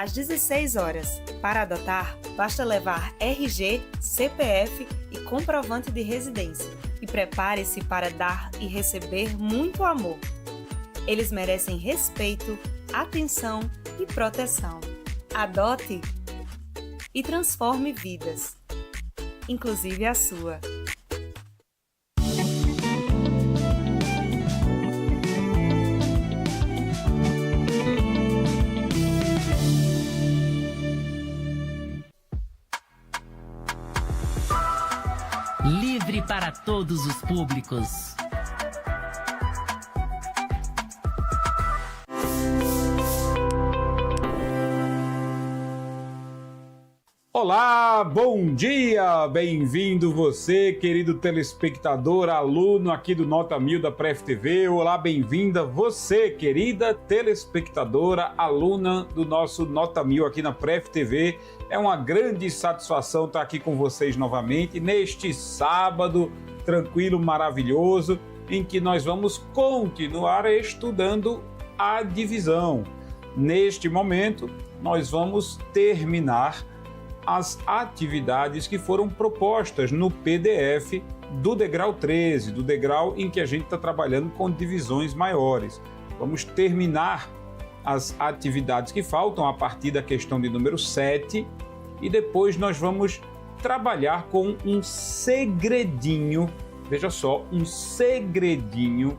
às 16 horas. Para adotar, basta levar RG, CPF e comprovante de residência. E prepare-se para dar e receber muito amor. Eles merecem respeito, atenção e proteção. Adote e transforme vidas, inclusive a sua. Livre para todos os públicos. Olá, bom dia! Bem-vindo você, querido telespectador, aluno aqui do Nota 1000 da Pref TV. Olá, bem-vinda você, querida telespectadora, aluna do nosso Nota 1000 aqui na Pref TV. É uma grande satisfação estar aqui com vocês novamente neste sábado tranquilo, maravilhoso, em que nós vamos continuar estudando a divisão. Neste momento, nós vamos terminar as atividades que foram propostas no PDF do degrau 13, do degrau em que a gente está trabalhando com divisões maiores. Vamos terminar as atividades que faltam a partir da questão de número 7 e depois nós vamos trabalhar com um segredinho, veja só, um segredinho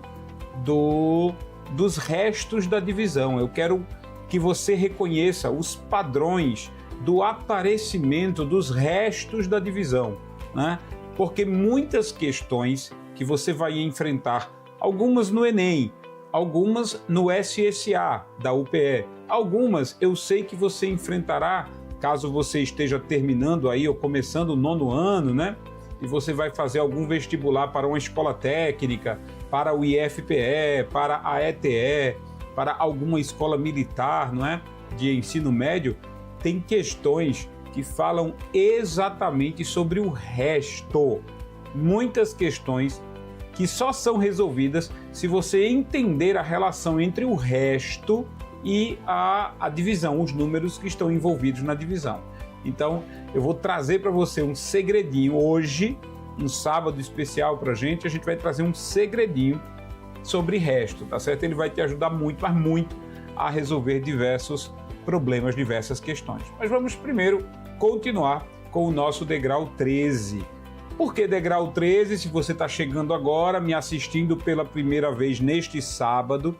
dos restos da divisão. Eu quero que você reconheça os padrões do aparecimento dos restos da divisão, né? Porque muitas questões que você vai enfrentar, algumas no Enem, algumas no SSA da UPE, algumas eu sei que você enfrentará caso você esteja terminando aí ou começando o 9º ano, né? E você vai fazer algum vestibular para uma escola técnica, para o IFPE, para a ETE, para alguma escola militar, não é? De ensino médio. Tem questões que falam exatamente sobre o resto. Muitas questões que só são resolvidas se você entender a relação entre o resto e a divisão, os números que estão envolvidos na divisão. Então, eu vou trazer para você um segredinho hoje, um sábado especial para a gente vai trazer um segredinho sobre resto, tá certo? Ele vai te ajudar muito, mas muito, a resolver diversos problemas, diversas questões. Mas vamos primeiro continuar com o nosso degrau 13. Por que degrau 13? Se você está chegando agora, me assistindo pela primeira vez neste sábado,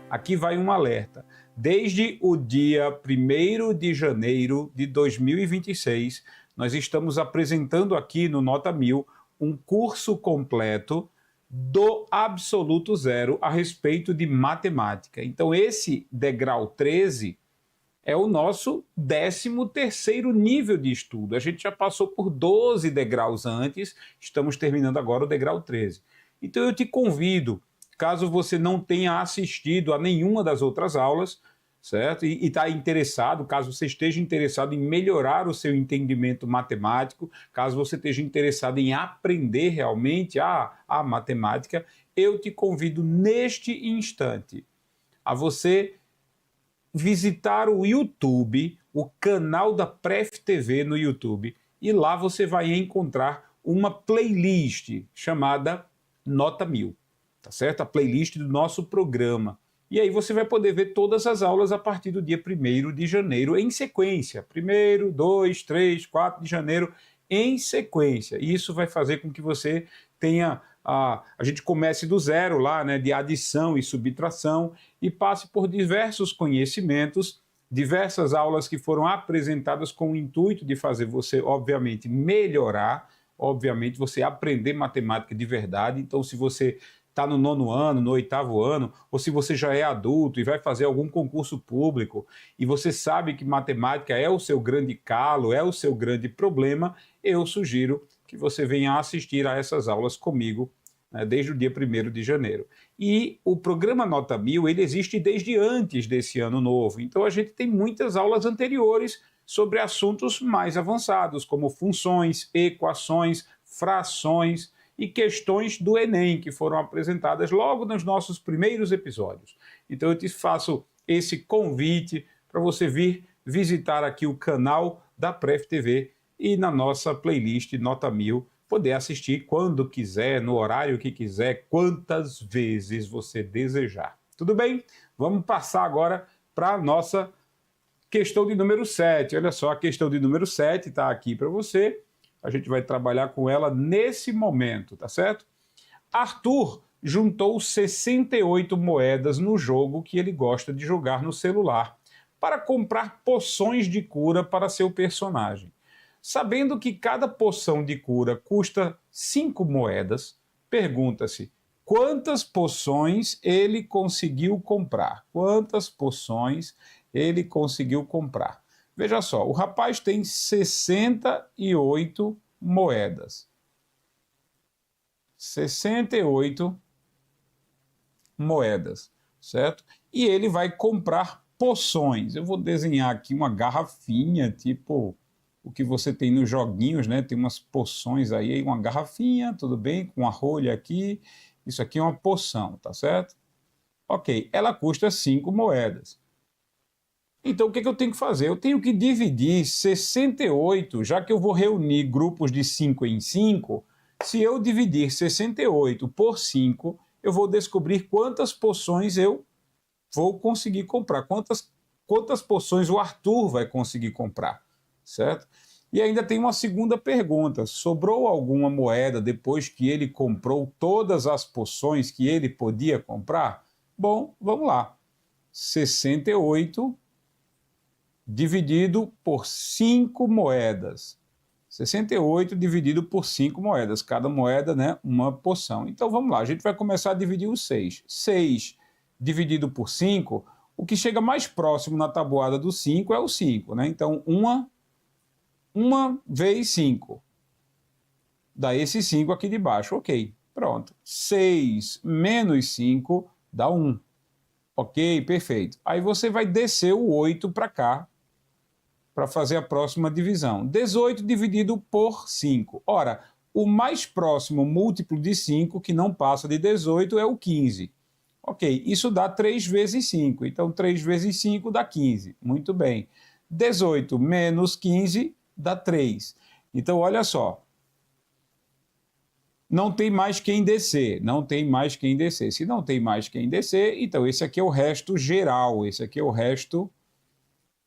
aqui vai um alerta. Desde o dia 1º de janeiro de 2026, nós estamos apresentando aqui no Nota 1000 um curso completo do absoluto zero a respeito de matemática. Então esse degrau 13 é o nosso 13º nível de estudo. A gente já passou por 12 degraus antes, estamos terminando agora o degrau 13. Então eu te convido, caso você não tenha assistido a nenhuma das outras aulas, certo? E está interessado, caso você esteja interessado em melhorar o seu entendimento matemático, caso você esteja interessado em aprender realmente a matemática, eu te convido neste instante a você visitar o YouTube, o canal da Pref TV no YouTube, e lá você vai encontrar uma playlist chamada Nota 1000, tá certo? A playlist do nosso programa. E aí você vai poder ver todas as aulas a partir do dia 1º de janeiro em sequência. 1º, 2, 3, 4 de janeiro em sequência. E isso vai fazer com que você tenha a gente comece do zero lá, né, de adição e subtração, e passe por diversos conhecimentos, diversas aulas que foram apresentadas com o intuito de fazer você, obviamente, melhorar, obviamente, você aprender matemática de verdade. Então, se você está no 9º ano, no 8º ano, ou se você já é adulto e vai fazer algum concurso público, e você sabe que matemática é o seu grande calo, é o seu grande problema, eu sugiro que você venha assistir a essas aulas comigo, né, desde o dia 1º de janeiro. E o programa Nota 1000, ele existe desde antes desse ano novo, então a gente tem muitas aulas anteriores sobre assuntos mais avançados, como funções, equações, frações e questões do Enem, que foram apresentadas logo nos nossos primeiros episódios. Então eu te faço esse convite para você vir visitar aqui o canal da Pref TV e na nossa playlist Nota 1000, poder assistir quando quiser, no horário que quiser, quantas vezes você desejar. Tudo bem? Vamos passar agora para a nossa questão de número 7. Olha só, a questão de número 7 está aqui para você. A gente vai trabalhar com ela nesse momento, tá certo? Arthur juntou 68 moedas no jogo que ele gosta de jogar no celular para comprar poções de cura para seu personagem. Sabendo que cada poção de cura custa 5 moedas, pergunta-se quantas poções ele conseguiu comprar. Quantas poções ele conseguiu comprar? Veja só, o rapaz tem 68 moedas. 68 moedas, certo? E ele vai comprar poções. Eu vou desenhar aqui uma garrafinha, tipo o que você tem nos joguinhos, né? Tem umas poções aí, uma garrafinha, tudo bem, com a rolha aqui. Isso aqui é uma poção, tá certo? Ok, ela custa 5 moedas. Então, o que eu tenho que fazer? Eu tenho que dividir 68, já que eu vou reunir grupos de 5 em 5. Se eu dividir 68 por 5, eu vou descobrir quantas poções eu vou conseguir comprar. Quantas poções o Arthur vai conseguir comprar, certo? E ainda tem uma segunda pergunta. Sobrou alguma moeda depois que ele comprou todas as poções que ele podia comprar? Bom, vamos lá. 68 dividido por 5 moedas. 68 dividido por 5 moedas. Cada moeda, né, uma poção. Então vamos lá, a gente vai começar a dividir os 6. 6 dividido por 5, o que chega mais próximo na tabuada do 5 é o 5, né? Então, uma vezes 5. Dá esse 5 aqui de baixo. Ok, pronto. 6 menos 5 dá 1. Ok, perfeito. Aí você vai descer o 8 para cá, para fazer a próxima divisão. 18 dividido por 5. Ora, o mais próximo múltiplo de 5, que não passa de 18, é o 15. Ok, isso dá 3 vezes 5. Então, 3 vezes 5 dá 15. Muito bem. 18 menos 15 dá 3. Então, olha só. Não tem mais quem descer. Não tem mais quem descer. Se não tem mais quem descer, então esse aqui é o resto geral. Esse aqui é o resto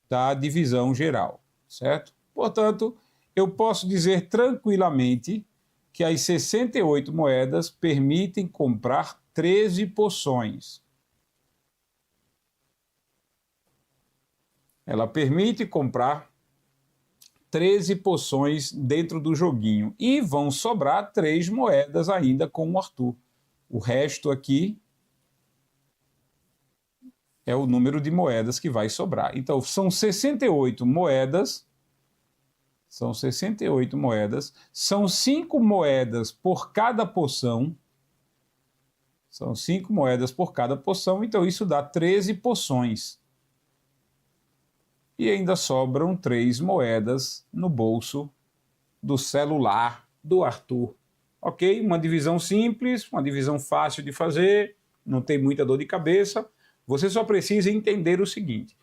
da divisão geral, certo? Portanto, eu posso dizer tranquilamente que as 68 moedas permitem comprar 13 poções. Ela permite comprar 13 poções dentro do joguinho. E vão sobrar 3 moedas ainda com o Arthur. O resto aqui é o número de moedas que vai sobrar. Então, são 68 moedas. São 68 moedas. São 5 moedas por cada poção. São 5 moedas por cada poção. Então, isso dá 13 poções. E ainda sobram 3 moedas no bolso do celular do Arthur. Ok? Uma divisão simples, uma divisão fácil de fazer, não tem muita dor de cabeça. Você só precisa entender o seguinte.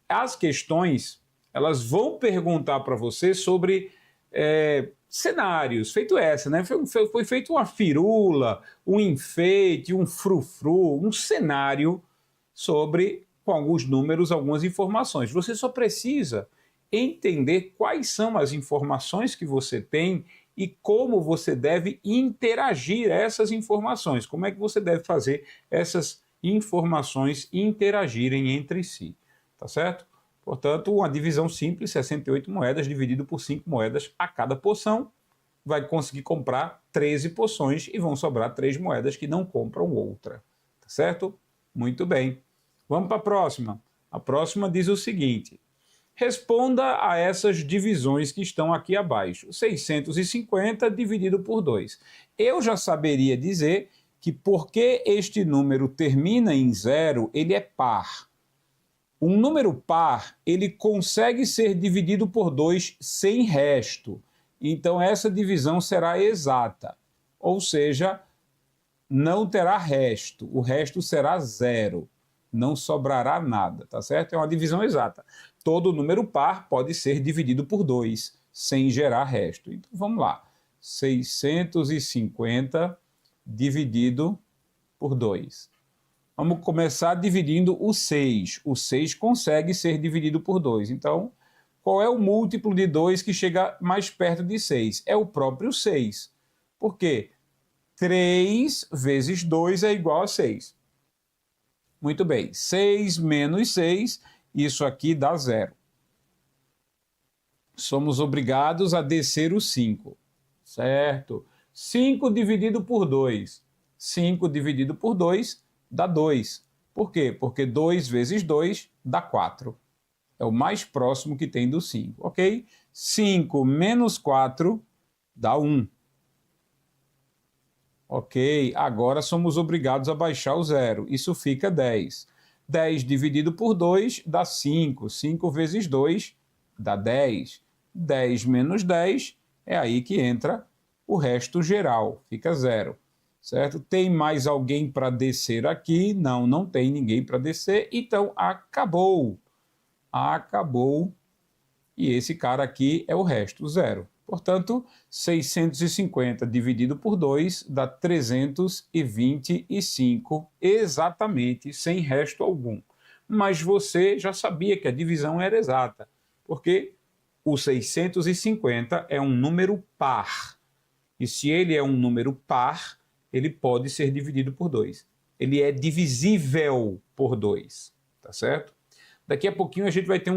As questões, elas vão perguntar para você sobre cenários. Feito essa, né? Foi feito uma firula, um enfeite, um frufru, um cenário sobre, com alguns números, algumas informações. Você só precisa entender quais são as informações que você tem e como você deve interagir essas informações. Como é que você deve fazer essas informações interagirem entre si. Tá certo? Portanto, uma divisão simples, 68 moedas dividido por 5 moedas a cada poção, vai conseguir comprar 13 poções e vão sobrar 3 moedas que não compram outra. Tá certo? Muito bem. Vamos para a próxima. A próxima diz o seguinte. Responda a essas divisões que estão aqui abaixo. 650 dividido por 2. Eu já saberia dizer que porque este número termina em 0, ele é par. Um número par, ele consegue ser dividido por 2 sem resto. Então, essa divisão será exata. Ou seja, não terá resto. O resto será 0. Não sobrará nada, tá certo? É uma divisão exata. todo número par pode ser dividido por 2, sem gerar resto. Então, vamos lá. 650 dividido por 2. Vamos começar dividindo o 6. O 6 consegue ser dividido por 2. Então, qual é o múltiplo de 2 que chega mais perto de 6? É o próprio 6. Por quê? 3 vezes 2 é igual a 6. Muito bem. 6 menos 6, isso aqui dá 0. Somos obrigados a descer o 5. Certo? 5 dividido por 2. 5 dividido por 2 dá 2. Por quê? Porque 2 vezes 2 dá 4. É o mais próximo que tem do 5, ok? 5 menos 4 dá 1. Ok, agora somos obrigados a baixar o 0. Isso fica 10. 10 dividido por 2 dá 5. 5 vezes 2 dá 10. 10 menos 10 é aí que entra o resto geral. Fica 0. Certo? Tem mais alguém para descer aqui? Não, não tem ninguém para descer. Então, acabou. Acabou. E esse cara aqui é o resto, 0. Portanto, 650 dividido por 2 dá 325, exatamente, sem resto algum. Mas você já sabia que a divisão era exata, porque o 650 é um número par. E se ele é um número par, ele pode ser dividido por 2. Ele é divisível por 2, tá certo? Daqui a pouquinho a gente vai ter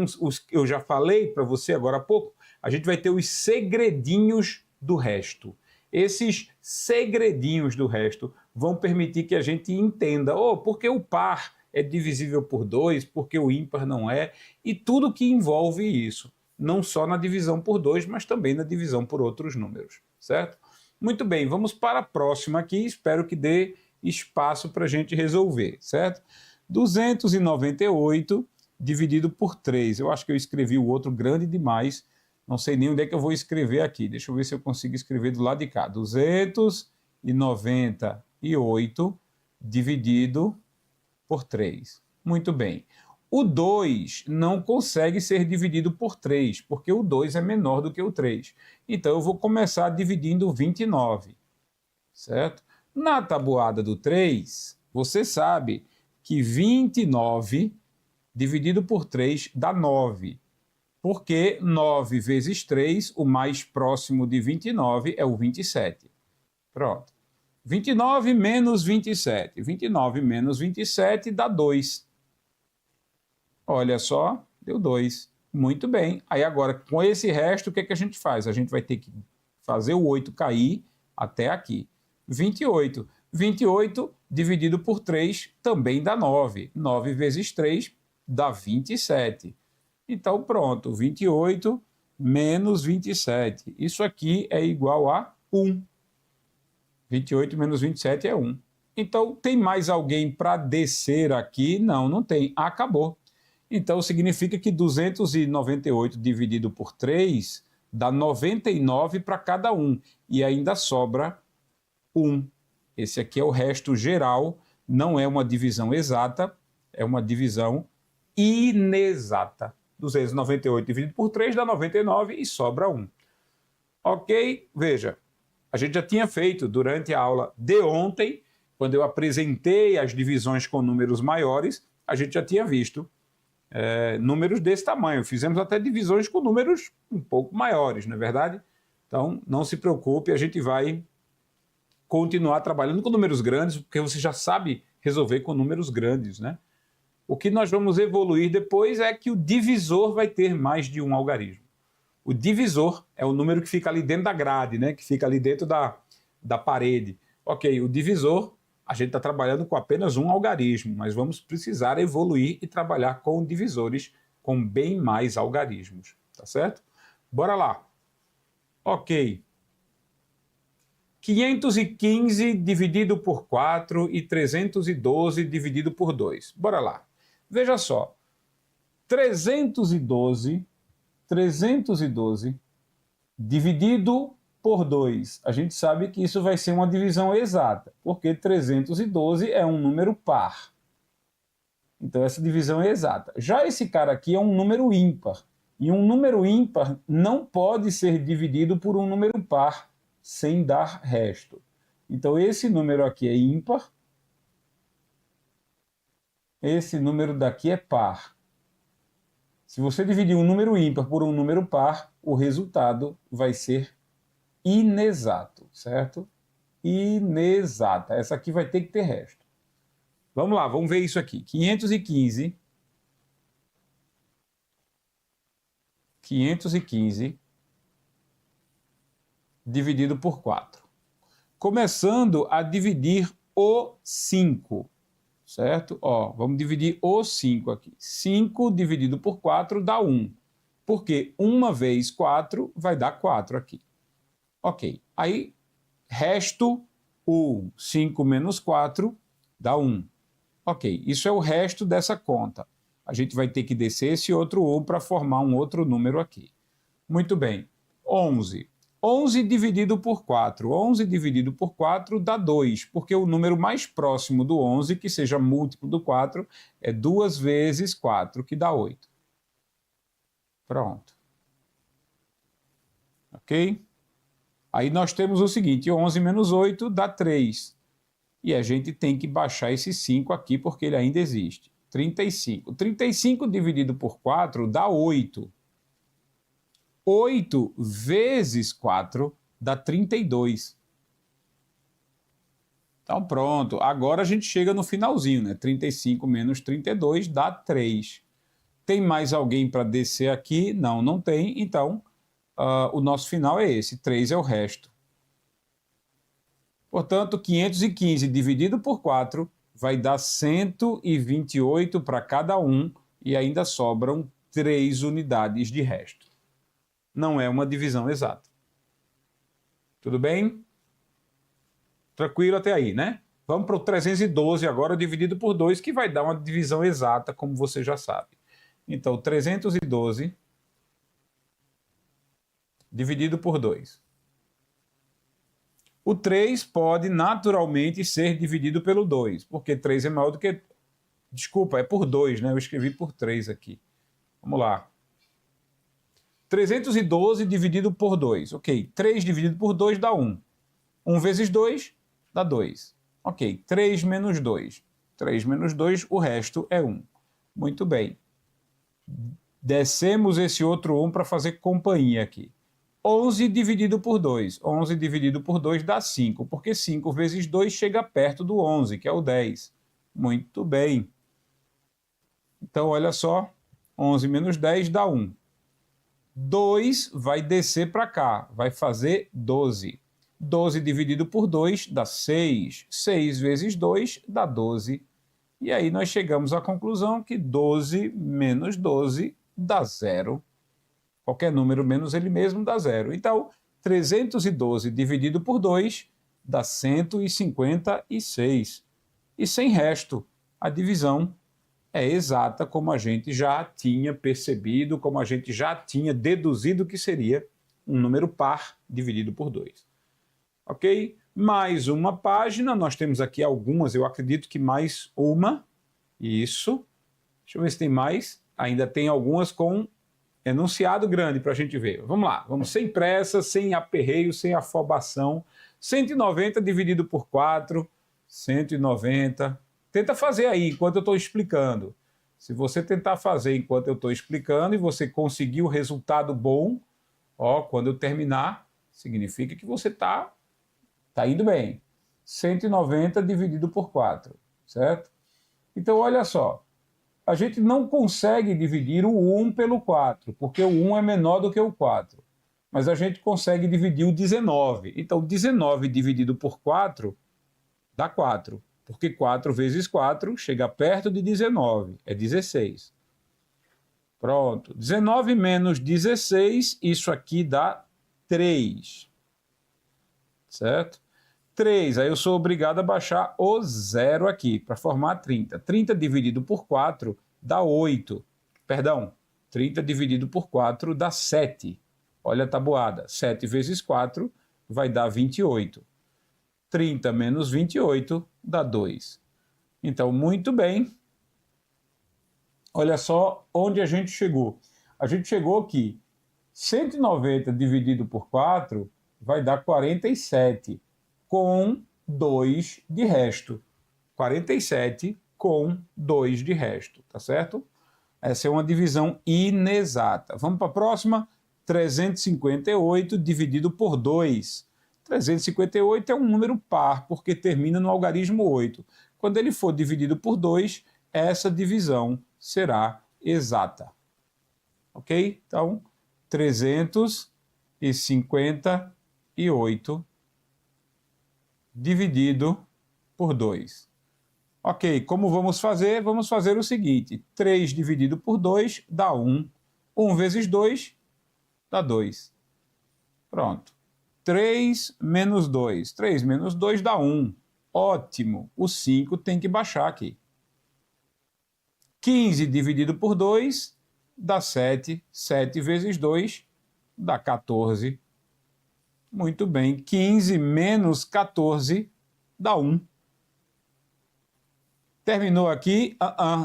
eu já falei para você agora há pouco, a gente vai ter os segredinhos do resto. Esses segredinhos do resto vão permitir que a gente entenda, por que o par é divisível por 2, por que o ímpar não é, e tudo que envolve isso. Não só na divisão por 2, mas também na divisão por outros números, certo? Muito bem, vamos para a próxima aqui, espero que dê espaço para a gente resolver, certo? 298 dividido por 3. Eu acho que eu escrevi o outro grande demais, não sei nem onde é que eu vou escrever aqui. Deixa eu ver se eu consigo escrever do lado de cá. 298 dividido por 3. Muito bem. O 2 não consegue ser dividido por 3, porque o 2 é menor do que o 3. Então, eu vou começar dividindo 29, certo? Na tabuada do 3, você sabe que 29 dividido por 3 dá 9. Porque 9 vezes 3, o mais próximo de 29 é o 27. Pronto. 29 menos 27. 29 menos 27 dá 2. Olha só, deu 2. Muito bem. Aí agora, com esse resto, o que é que a gente faz? A gente vai ter que fazer o 8 cair até aqui. 28. 28 dividido por 3 também dá 9. 9 vezes 3 dá 27. Então, pronto, 28 menos 27. Isso aqui é igual a 1. 28 menos 27 é 1. Então, tem mais alguém para descer aqui? Não, não tem. Acabou. Então, significa que 298 dividido por 3 dá 99 para cada um. E ainda sobra 1. Esse aqui é o resto geral. Não é uma divisão exata, é uma divisão inexata. 298 dividido por 3 dá 99 e sobra 1. Ok? Veja, a gente já tinha feito durante a aula de ontem, quando eu apresentei as divisões com números maiores, a gente já tinha visto números desse tamanho. Fizemos até divisões com números um pouco maiores, não é verdade? Então, não se preocupe, a gente vai continuar trabalhando com números grandes, porque você já sabe resolver com números grandes, né? O que nós vamos evoluir depois é que o divisor vai ter mais de um algarismo. O divisor é o número que fica ali dentro da grade, né? Que fica ali dentro da parede. Ok, o divisor, a gente está trabalhando com apenas um algarismo, mas vamos precisar evoluir e trabalhar com divisores com bem mais algarismos, tá certo? Bora lá. Ok. 515 dividido por 4 e 312 dividido por 2. Bora lá. Veja só, 312 dividido por 2. A gente sabe que isso vai ser uma divisão exata, porque 312 é um número par. Então, essa divisão é exata. Já esse cara aqui é um número ímpar. E um número ímpar não pode ser dividido por um número par sem dar resto. Então, esse número aqui é ímpar. Esse número daqui é par. Se você dividir um número ímpar por um número par, o resultado vai ser inexato, certo? Inexata. Essa aqui vai ter que ter resto. Vamos lá, vamos ver isso aqui. 515 dividido por 4. Começando a dividir o 5, certo? Ó, vamos dividir o 5 aqui. 5 dividido por 4 dá 1. Porque 1 vezes 4 vai dar 4 aqui. Ok. Aí, resto 1. 5 menos 4 dá 1. Ok, isso é o resto dessa conta. A gente vai ter que descer esse outro 1 para formar um outro número aqui. Muito bem. 11. 11 dividido por 4. 11 dividido por 4 dá 2, porque o número mais próximo do 11, que seja múltiplo do 4, é 2 vezes 4, que dá 8. Pronto. Ok? Aí nós temos o seguinte, 11 menos 8 dá 3. E a gente tem que baixar esse 5 aqui, porque ele ainda existe. 35. 35 dividido por 4 dá 8. 8 vezes 4 dá 32. Então pronto, agora a gente chega no finalzinho, né? 35 menos 32 dá 3. Tem mais alguém para descer aqui? Não, não tem. Então, o nosso final é esse, 3 é o resto. Portanto, 515 dividido por 4 vai dar 128 para cada um e ainda sobram 3 unidades de resto. Não é uma divisão exata. Tudo bem? Tranquilo até aí, né? Vamos para o 312 agora, dividido por 2, que vai dar uma divisão exata, como você já sabe. Então, 312 dividido por 2. O 3 pode naturalmente ser dividido pelo 2, porque 3 é maior do que... Desculpa, é por 2, né? Eu escrevi por 3 aqui. Vamos lá. 312 dividido por 2. Ok, 3 dividido por 2 dá 1. 1 vezes 2 dá 2. Ok, 3 menos 2. 3 menos 2, o resto é 1. Muito bem. Descemos esse outro 1 para fazer companhia aqui. 11 dividido por 2. 11 dividido por 2 dá 5, porque 5 vezes 2 chega perto do 11, que é o 10. Muito bem. Então, olha só. 11 menos 10 dá 1. 2 vai descer para cá, vai fazer 12. 12 dividido por 2 dá 6. 6 vezes 2 dá 12. E aí nós chegamos à conclusão que 12 menos 12 dá 0. Qualquer número menos ele mesmo dá 0. Então, 312 dividido por 2 dá 156. E sem resto, a divisão é exata, como a gente já tinha percebido, como a gente já tinha deduzido que seria um número par dividido por 2. Ok? Mais uma página, nós temos aqui algumas, eu acredito que mais uma. Isso. Deixa eu ver se tem mais. Ainda tem algumas com enunciado grande para a gente ver. Vamos lá, vamos sem pressa, sem aperreio, sem afobação. 190 dividido por 4, 190. Tenta fazer aí enquanto eu estou explicando. Se você tentar fazer enquanto eu estou explicando e você conseguir o resultado bom, ó, quando eu terminar, significa que você está indo bem. 190 dividido por 4, certo? Então, olha só. A gente não consegue dividir o 1 pelo 4, porque o 1 é menor do que o 4. Mas a gente consegue dividir o 19. Então, 19 dividido por 4 dá 4. Porque 4 vezes 4 chega perto de 19, é 16. Pronto. 19 menos 16, isso aqui dá 3. Certo? 3, aí eu sou obrigado a baixar o 0 aqui, para formar 30. 30 dividido por 4 dá 8. Perdão, 30 dividido por 4 dá 7. Olha a tabuada. 7 vezes 4 vai dar 28. 30 menos 28 dá 2. Então, muito bem. olha só onde a gente chegou. A gente chegou aqui. 190 dividido por 4 vai dar 47, com 2 de resto. 47 com 2 de resto, tá certo? Essa é uma divisão inexata. Vamos para a próxima? 358 dividido por 2. 358 é um número par, porque termina no algarismo 8. Quando ele for dividido por 2, essa divisão será exata. Ok? Então, 358 dividido por 2. Ok, como vamos fazer? Vamos fazer o seguinte, 3 dividido por 2 dá 1. 1 vezes 2 dá 2. Pronto. 3 menos 2. 3 menos 2 dá 1. Ótimo. O 5 tem que baixar aqui. 15 dividido por 2 dá 7. 7 vezes 2 dá 14. Muito bem. 15 menos 14 dá 1. Terminou aqui?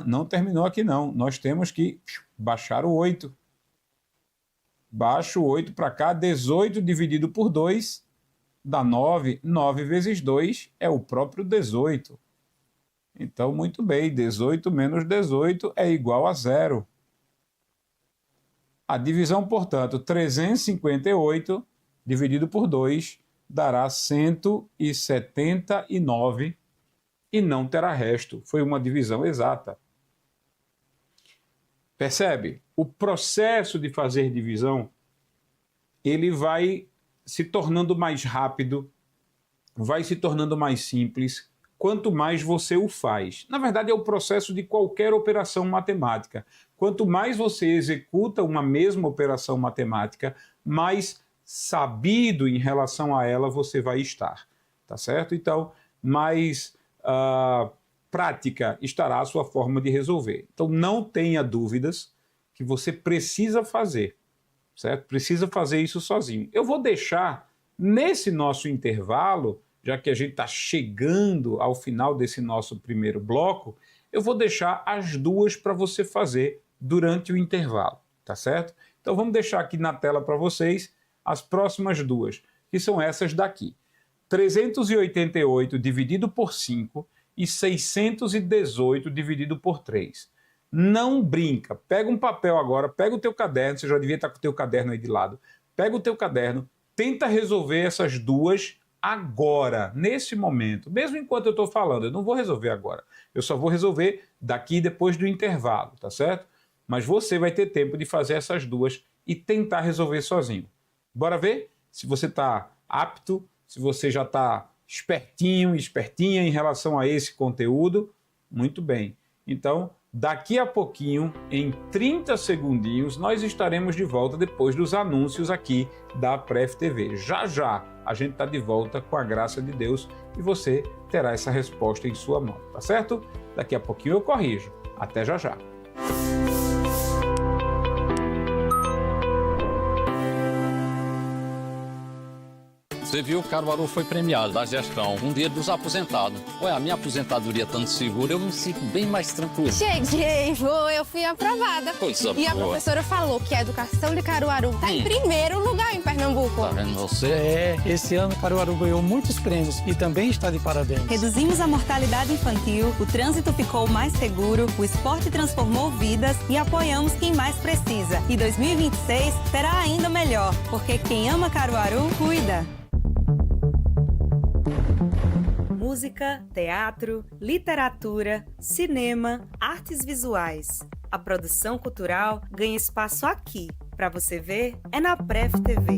Não terminou aqui não. Nós temos que baixar o 8. Baixo o 8 para cá. 18 dividido por 2 dá 9. 9 vezes 2 é o próprio 18. Então, muito bem. 18 menos 18 é igual a 0. A divisão, portanto, 358 dividido por 2 dará 179 e não terá resto. Foi uma divisão exata. Percebe? O processo de fazer divisão, ele vai se tornando mais rápido, vai se tornando mais simples, quanto mais você o faz. Na verdade, é o processo de qualquer operação matemática. Quanto mais você executa uma mesma operação matemática, mais sabido em relação a ela você vai estar. Tá certo? Então, mais prática estará a sua forma de resolver. Então, não tenha dúvidas que você precisa fazer, certo? Precisa fazer isso sozinho. Eu vou deixar nesse nosso intervalo, já que a gente está chegando ao final desse nosso primeiro bloco, eu vou deixar as duas para você fazer durante o intervalo, tá certo? Então, vamos deixar aqui na tela para vocês as próximas duas, que são essas daqui. 388 dividido por 5 e 618 dividido por 3. Não brinca. Pega um papel agora, pega o teu caderno, você já devia estar com o teu caderno aí de lado. Pega o teu caderno, tenta resolver essas duas agora, nesse momento. Mesmo enquanto eu estou falando, eu não vou resolver agora. Eu só vou resolver daqui depois do intervalo, tá certo? Mas você vai ter tempo de fazer essas duas e tentar resolver sozinho. Bora ver se você está apto, se você já está espertinho, espertinha em relação a esse conteúdo. Muito bem. Então, daqui a pouquinho, em 30 segundinhos, nós estaremos de volta depois dos anúncios aqui da Pref TV. Já já a gente está de volta com a graça de Deus e você terá essa resposta em sua mão, tá certo? Daqui a pouquinho eu corrijo. Até já já. Você viu, Caruaru foi premiado da gestão, um dia dos aposentados. Ué, a minha aposentadoria tanto segura, eu me sinto bem mais tranquilo. Cheguei, eu fui aprovada. Coisa e boa. a professora falou que a educação de Caruaru está em primeiro lugar em Pernambuco. Tá vendo você? Esse ano Caruaru ganhou muitos prêmios e também está de parabéns. Reduzimos a mortalidade infantil, o trânsito ficou mais seguro, o esporte transformou vidas e apoiamos quem mais precisa. E 2026 será ainda melhor, porque quem ama Caruaru, cuida. Música, teatro, literatura, cinema, artes visuais. A produção cultural ganha espaço aqui. Para você ver, é na Pref TV.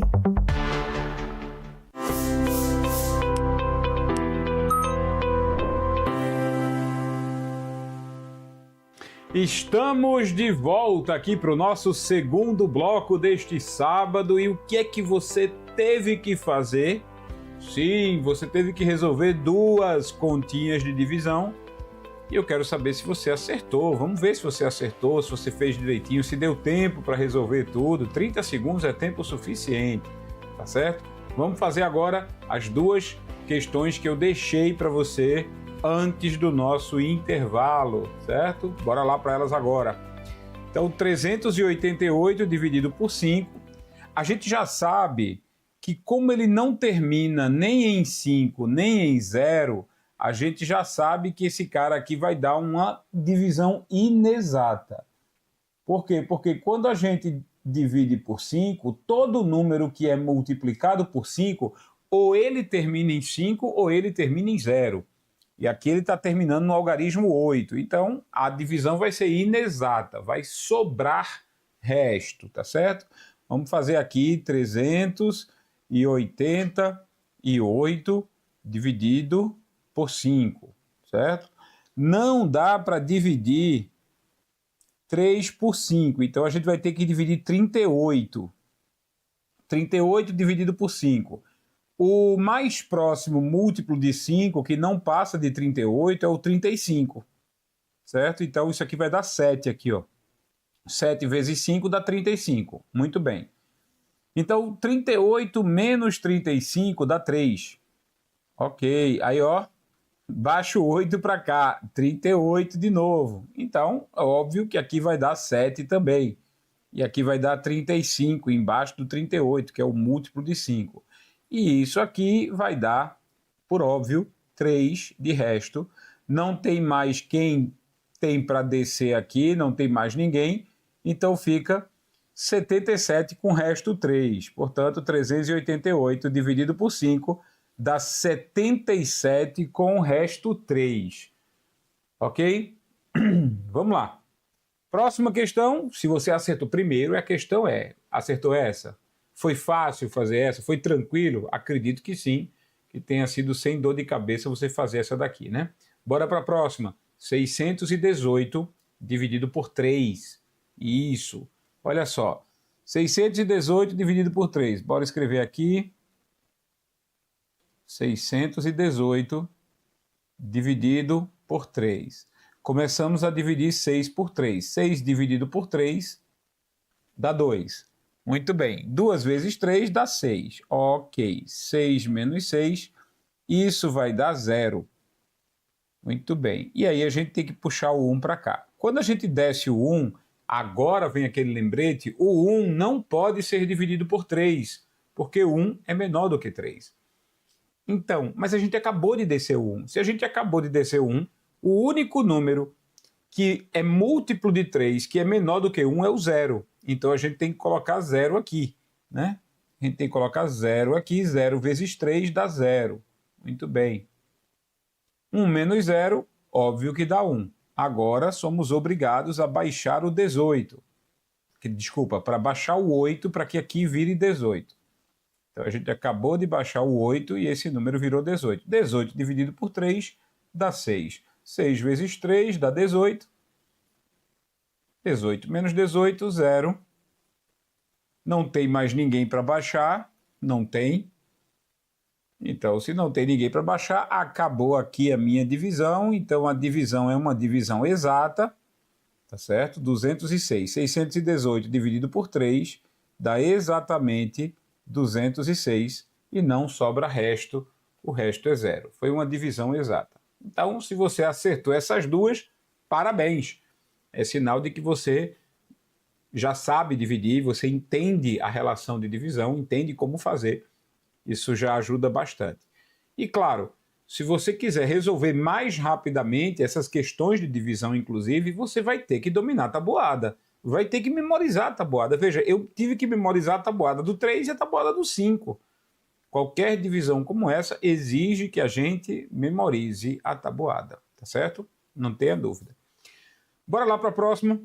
Estamos de volta aqui para o nosso segundo bloco deste sábado. E o que é que você teve que fazer? Sim, você teve que resolver duas continhas de divisão e eu quero saber se você acertou. Vamos ver se você acertou, se você fez direitinho, se deu tempo para resolver tudo. 30 segundos é tempo suficiente, tá certo? Vamos fazer agora as duas questões que eu deixei para você antes do nosso intervalo, certo? Bora lá para elas agora. Então, 388 dividido por 5, a gente já sabe que como ele não termina nem em 5, nem em 0, a gente já sabe que esse cara aqui vai dar uma divisão inexata. Por quê? Porque quando a gente divide por 5, todo número que é multiplicado por 5, ou ele termina em 5 ou ele termina em 0. E aqui ele está terminando no algarismo 8. Então, a divisão vai ser inexata, vai sobrar resto, tá certo? Vamos fazer aqui 388 dividido por 5, certo? Não dá para dividir 3 por 5, então a gente vai ter que dividir 38. 38 dividido por 5. O mais próximo múltiplo de 5, que não passa de 38, é o 35, certo? Então isso aqui vai dar 7 aqui, ó. 7 vezes 5 dá 35, muito bem. Então 38 menos 35 dá 3. Ok, aí ó, baixa o 8 para cá, 38 de novo. Então, é óbvio que aqui vai dar 7 também. E aqui vai dar 35 embaixo do 38, que é o múltiplo de 5. E isso aqui vai dar, por óbvio, 3 de resto. Não tem mais quem tem para descer aqui, não tem mais ninguém. Então fica 77 com resto 3. Portanto, 388 dividido por 5 dá 77 com o resto 3. Ok? Vamos lá. Próxima questão, se você acertou primeiro, a questão é, acertou essa? Foi fácil fazer essa? Foi tranquilo? Acredito que sim, que tenha sido sem dor de cabeça você fazer essa daqui, né? Bora para a próxima. 618 dividido por 3. Isso. Olha só. 618 dividido por 3. Bora escrever aqui. 618 dividido por 3. Começamos a dividir 6 por 3. 6 dividido por 3 dá 2. Muito bem. 2 vezes 3 dá 6. Ok. 6 menos 6, isso vai dar 0. Muito bem. E aí a gente tem que puxar o 1 para cá. Quando a gente desce o 1, agora vem aquele lembrete, o 1 não pode ser dividido por 3, porque 1 é menor do que 3. Então, mas a gente acabou de descer o 1. Se a gente acabou de descer o 1, o único número que é múltiplo de 3, que é menor do que 1, é o 0. Então a gente tem que colocar 0 aqui, né? A gente tem que colocar 0 aqui, 0 vezes 3 dá 0. Muito bem. 1 menos 0, óbvio que dá 1. Agora somos obrigados a baixar o 18. Desculpa, para baixar o 8 para que aqui vire 18. Então a gente acabou de baixar o 8 e esse número virou 18. 18 dividido por 3 dá 6. 6 vezes 3 dá 18. 18 menos 18, 0. Não tem mais ninguém para baixar. Não tem. Então, se não tem ninguém para baixar, acabou aqui a minha divisão. Então, a divisão é uma divisão exata. Tá certo? 206. 618 dividido por 3 dá exatamente 206 e não sobra resto. O resto é 0. Foi uma divisão exata. Então, se você acertou essas duas, parabéns. É sinal de que você já sabe dividir, você entende a relação de divisão, entende como fazer. Isso já ajuda bastante. E claro, se você quiser resolver mais rapidamente essas questões de divisão, inclusive, você vai ter que dominar a tabuada. Vai ter que memorizar a tabuada. Veja, eu tive que memorizar a tabuada do 3 e a tabuada do 5. Qualquer divisão como essa exige que a gente memorize a tabuada, tá certo? Não tenha dúvida. Bora lá para a próxima.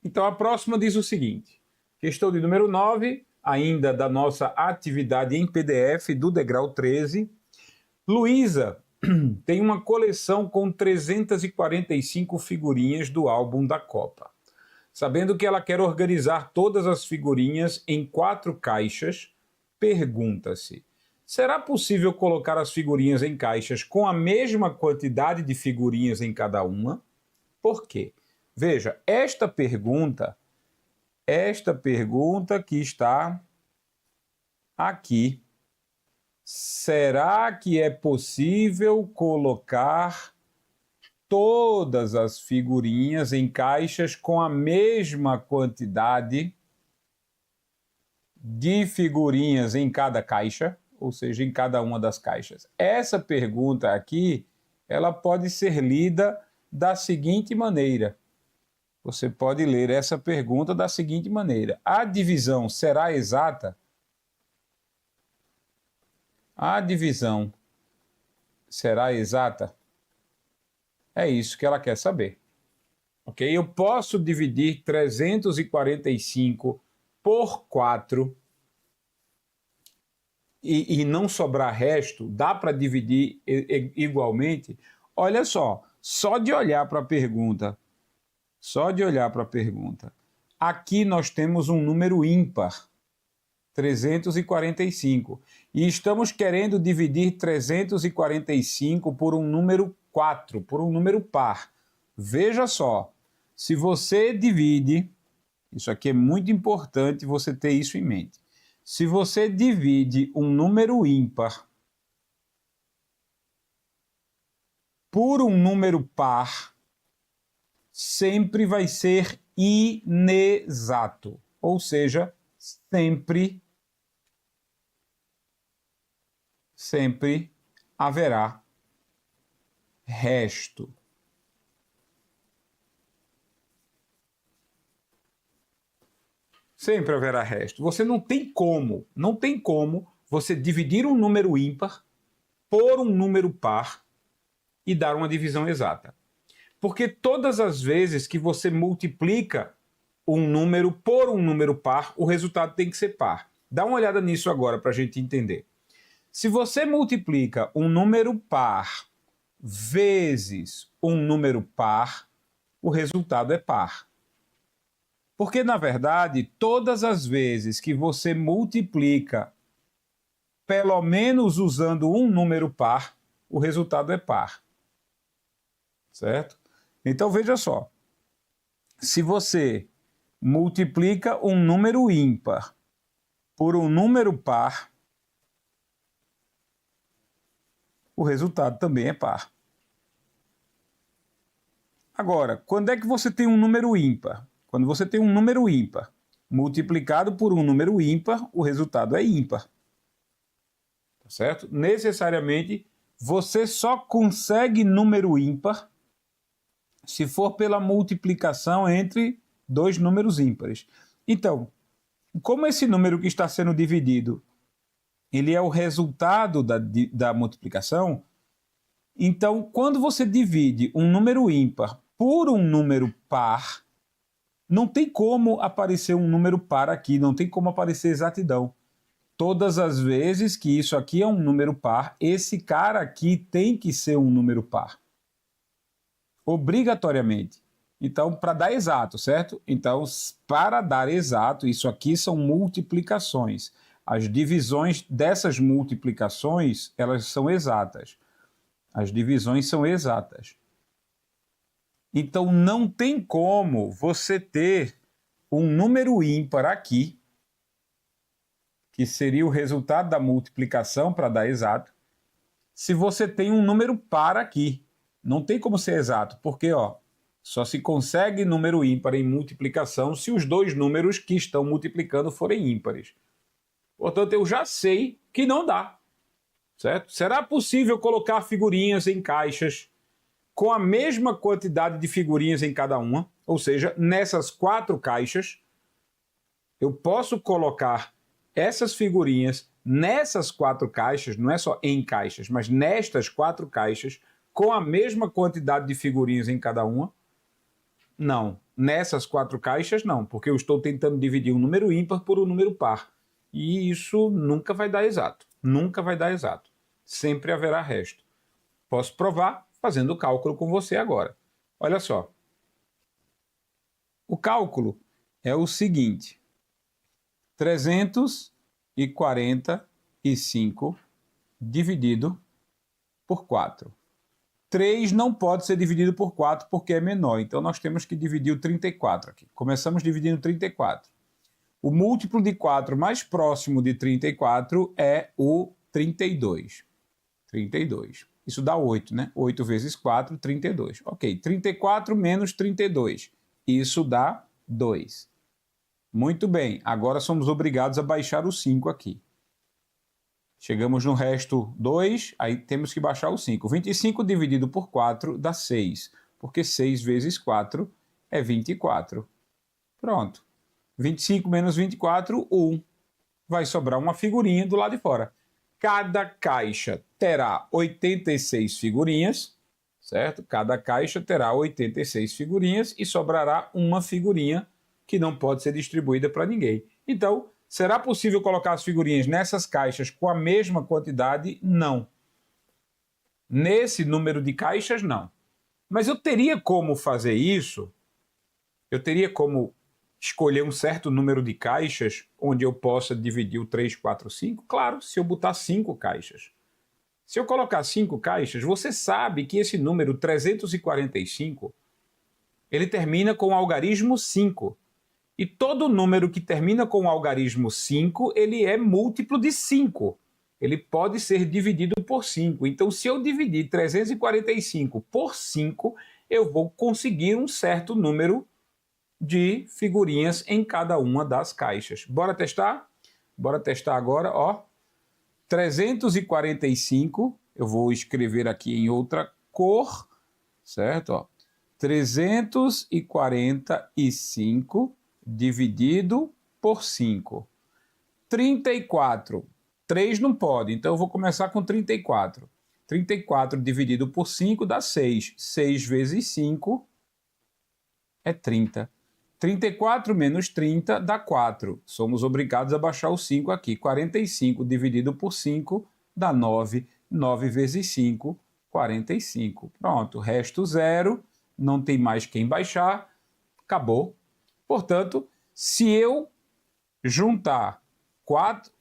Então, a próxima diz o seguinte. Questão de número 9, ainda da nossa atividade em PDF do degrau 13. Luísa tem uma coleção com 345 figurinhas do álbum da Copa. Sabendo que ela quer organizar todas as figurinhas em 4 caixas, pergunta-se: será possível colocar as figurinhas em caixas com a mesma quantidade de figurinhas em cada uma? Por quê? Veja, esta pergunta que está aqui, será que é possível colocar todas as figurinhas em caixas com a mesma quantidade de figurinhas em cada caixa, ou seja, em cada uma das caixas. Essa pergunta aqui, ela pode ser lida da seguinte maneira. Você pode ler essa pergunta da seguinte maneira: a divisão será exata? A divisão será exata? É isso que ela quer saber. Ok? Eu posso dividir 345 por 4 e não sobrar resto? Dá para dividir igualmente? Olha só de olhar para a pergunta, aqui nós temos um número ímpar, 345, e estamos querendo dividir 345 por um número 4, por um número par. Veja só, se você divide, isso aqui é muito importante você ter isso em mente, se você divide um número ímpar por um número par, sempre vai ser inexato, ou seja, sempre haverá resto. Sempre haverá resto. Você não tem como você dividir um número ímpar por um número par e dar uma divisão exata. Porque todas as vezes que você multiplica um número por um número par, o resultado tem que ser par. Dá uma olhada nisso agora para a gente entender. Se você multiplica um número par vezes um número par, o resultado é par. Porque, na verdade, todas as vezes que você multiplica, pelo menos usando um número par, o resultado é par. Certo? Então, veja só. Se você multiplica um número ímpar por um número par, o resultado também é par. Agora, quando é que você tem um número ímpar? Quando você tem um número ímpar multiplicado por um número ímpar, o resultado é ímpar. Tá certo? Necessariamente, você só consegue número ímpar se for pela multiplicação entre dois números ímpares. Então, como esse número que está sendo dividido, ele é o resultado da multiplicação, então, quando você divide um número ímpar por um número par, não tem como aparecer um número par aqui, não tem como aparecer exatidão. Todas as vezes que isso aqui é um número par, esse cara aqui tem que ser um número par. Obrigatoriamente. Então, para dar exato, certo? Então, para dar exato, isso aqui são multiplicações. As divisões dessas multiplicações, elas são exatas. As divisões são exatas. Então, não tem como você ter um número ímpar aqui, que seria o resultado da multiplicação para dar exato, se você tem um número par aqui. Não tem como ser exato, porque só se consegue número ímpar em multiplicação se os dois números que estão multiplicando forem ímpares. Portanto, eu já sei que não dá. Certo? Será possível colocar figurinhas em caixas com a mesma quantidade de figurinhas em cada uma? Ou seja, nessas 4 caixas, eu posso colocar essas figurinhas nessas 4 caixas, não é só em caixas, mas nestas 4 caixas, com a mesma quantidade de figurinhas em cada uma? Não. Nessas 4 caixas, não, porque eu estou tentando dividir um número ímpar por um número par. E isso nunca vai dar exato. Nunca vai dar exato. Sempre haverá resto. Posso provar fazendo o cálculo com você agora. Olha só. O cálculo é o seguinte. 345 dividido por 4. 3 não pode ser dividido por 4 porque é menor. Então, nós temos que dividir o 34 aqui. Começamos dividindo 34. O múltiplo de 4 mais próximo de 34 é o 32. 32. Isso dá 8, né? 8 vezes 4, 32. Ok, 34 menos 32. Isso dá 2. Muito bem, agora somos obrigados a baixar o 5 aqui. Chegamos no resto 2, aí temos que baixar o 5. 25 dividido por 4 dá 6, porque 6 vezes 4 é 24. Pronto. 25 menos 24, 1. Vai sobrar uma figurinha do lado de fora. Cada caixa terá 86 figurinhas, certo? Cada caixa terá 86 figurinhas e sobrará uma figurinha que não pode ser distribuída para ninguém. Então, será possível colocar as figurinhas nessas caixas com a mesma quantidade? Não. Nesse número de caixas, não. Mas eu teria como fazer isso? Eu teria como escolher um certo número de caixas onde eu possa dividir o 3, 4, 5? Claro, se eu botar 5 caixas. Se eu colocar 5 caixas, você sabe que esse número 345, ele termina com o algarismo 5. E todo número que termina com o algarismo 5, ele é múltiplo de 5. Ele pode ser dividido por 5. Então, se eu dividir 345 por 5, eu vou conseguir um certo número de figurinhas em cada uma das caixas. Bora testar? Bora testar agora, ó. 345, eu vou escrever aqui em outra cor, certo? Ó. 345 dividido por 5. 34. 3 não pode, então eu vou começar com 34. 34 dividido por 5 dá 6. 6 vezes 5 é 30. 34 menos 30 dá 4. Somos obrigados a baixar o 5 aqui. 45 dividido por 5 dá 9. 9 vezes 5, 45. Pronto, resto 0. Não tem mais quem baixar. Acabou. Portanto, se eu juntar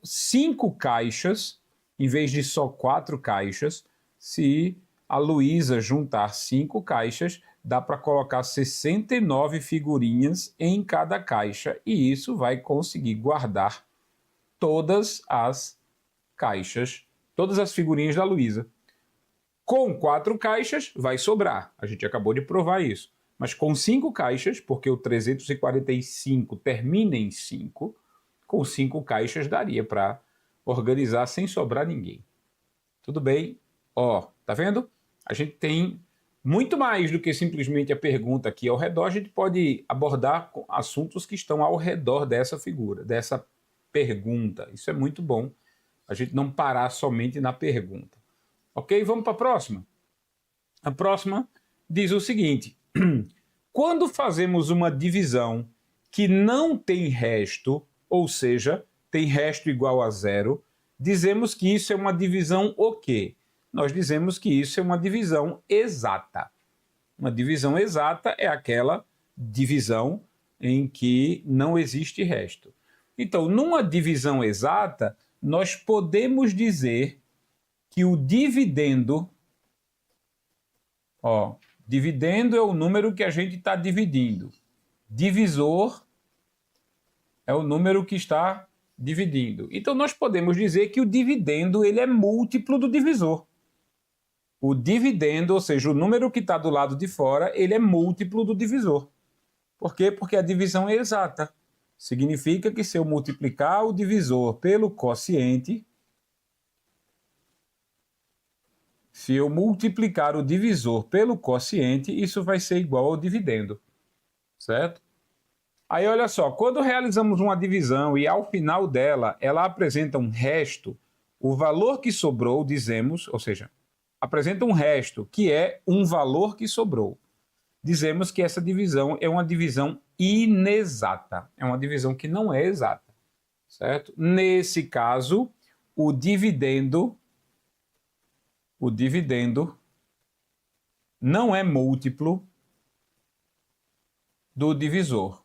5 caixas, em vez de só 4 caixas, se a Luísa juntar 5 caixas, dá para colocar 69 figurinhas em cada caixa e isso vai conseguir guardar todas as caixas, todas as figurinhas da Luísa. Com 4 caixas vai sobrar, a gente acabou de provar isso. Mas com 5 caixas, porque o 345 termina em 5, com 5 caixas daria para organizar sem sobrar ninguém. Tudo bem? Ó, tá vendo? A gente tem muito mais do que simplesmente a pergunta aqui ao redor. A gente pode abordar assuntos que estão ao redor dessa figura, dessa pergunta. Isso é muito bom, a gente não parar somente na pergunta. Ok? Vamos para a próxima? A próxima diz o seguinte: quando fazemos uma divisão que não tem resto, ou seja, tem resto igual a 0, dizemos que isso é uma divisão o quê? Nós dizemos que isso é uma divisão exata. Uma divisão exata é aquela divisão em que não existe resto. Então, numa divisão exata, nós podemos dizer que o dividendo, ó, dividendo é o número que a gente está dividindo. Divisor é o número que está dividindo. Então, nós podemos dizer que o dividendo ele é múltiplo do divisor. O dividendo, ou seja, o número que está do lado de fora, ele é múltiplo do divisor. Por quê? Porque a divisão é exata. Significa que se eu multiplicar o divisor pelo quociente, se eu multiplicar o divisor pelo quociente, isso vai ser igual ao dividendo, certo? Aí olha só, quando realizamos uma divisão e ao final dela ela apresenta um resto, o valor que sobrou, dizemos, ou seja, apresenta um resto, que é um valor que sobrou. Dizemos que essa divisão é uma divisão inexata, é uma divisão que não é exata, certo? Nesse caso, o dividendo não é múltiplo do divisor,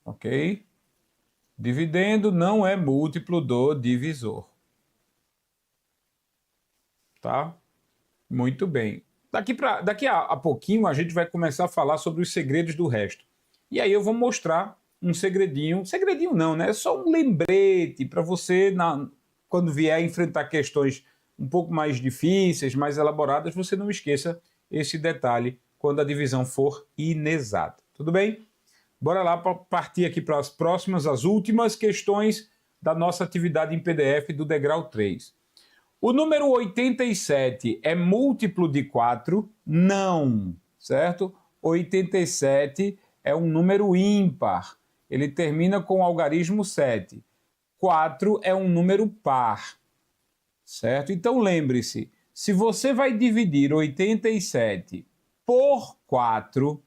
ok? Dividendo não é múltiplo do divisor, tá? Muito bem. Daqui a pouquinho a gente vai começar a falar sobre os segredos do resto. E aí eu vou mostrar um segredinho não, né? É só um lembrete para você, quando vier enfrentar questões um pouco mais difíceis, mais elaboradas, você não esqueça esse detalhe quando a divisão for inexata. Tudo bem? Bora lá partir aqui para as próximas, as últimas questões da nossa atividade em PDF do degrau 3. O número 87 é múltiplo de 4? Não, certo? 87 é um número ímpar. Ele termina com o algarismo 7. 4 é um número par, certo? Então lembre-se, se você vai dividir 87 por 4,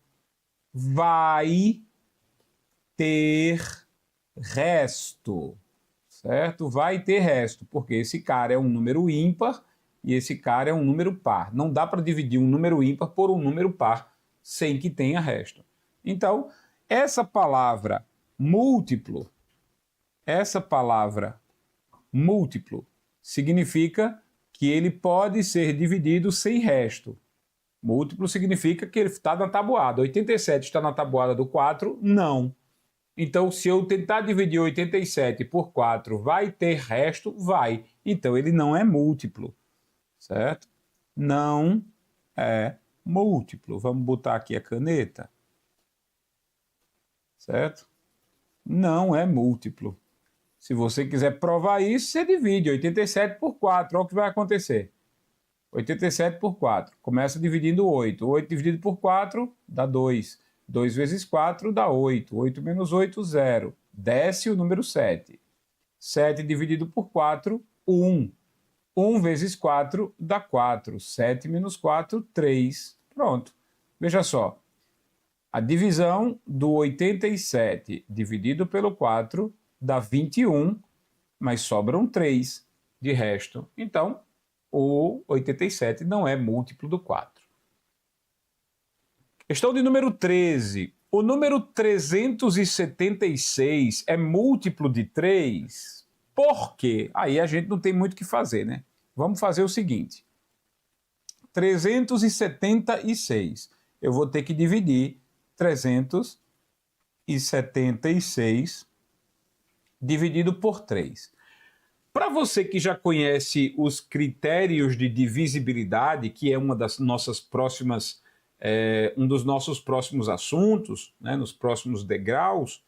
vai ter resto, certo? Vai ter resto, porque esse cara é um número ímpar e esse cara é um número par. Não dá para dividir um número ímpar por um número par sem que tenha resto. Então, essa palavra múltiplo significa que ele pode ser dividido sem resto. Múltiplo significa que ele está na tabuada. 87 está na tabuada do 4? Não. Então, se eu tentar dividir 87 por 4, vai ter resto? Vai. Então, ele não é múltiplo, certo? Não é múltiplo. Vamos botar aqui a caneta, certo? Não é múltiplo. Se você quiser provar isso, você divide 87 por 4. Olha o que vai acontecer. 87 por 4. Começa dividindo 8. 8 dividido por 4 dá 2. 2 vezes 4 dá 8. 8 menos 8, 0. Desce o número 7. 7 dividido por 4, 1. 1 vezes 4 dá 4. 7 menos 4, 3. Pronto. Veja só. A divisão do 87 dividido pelo 4 dá 21, mas sobram 3 de resto. Então, o 87 não é múltiplo do 4. Questão de número 13. O número 376 é múltiplo de 3? Por quê? Aí a gente não tem muito o que fazer, né? Vamos fazer o seguinte. 376. Eu vou ter que dividir 376 dividido por 3. Para você que já conhece os critérios de divisibilidade, que é uma das nossas próximas, um dos nossos próximos assuntos, né, nos próximos degraus,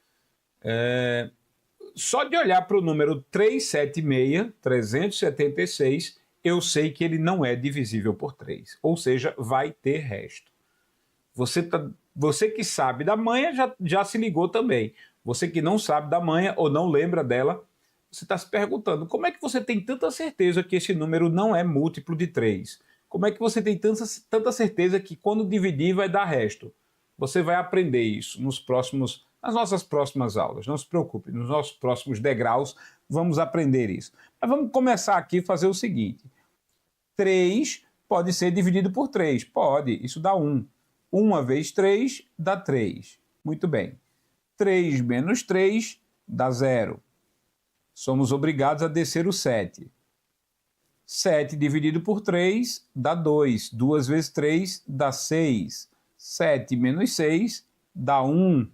só de olhar para o número 376, eu sei que ele não é divisível por 3, ou seja, vai ter resto. Você que sabe da manha já se ligou também. Você que não sabe da manha ou não lembra dela, você está se perguntando, como é que você tem tanta certeza que esse número não é múltiplo de 3? Como é que você tem tanta certeza que quando dividir vai dar resto? Você vai aprender isso nas nossas próximas aulas. Não se preocupe, nos nossos próximos degraus vamos aprender isso. Mas vamos começar aqui a fazer o seguinte. 3 pode ser dividido por 3. Pode, isso dá 1. 1 vezes 3 dá 3. Muito bem. 3 menos 3 dá 0. Somos obrigados a descer o 7. 7 dividido por 3 dá 2. 2 vezes 3 dá 6. 7 menos 6 dá 1.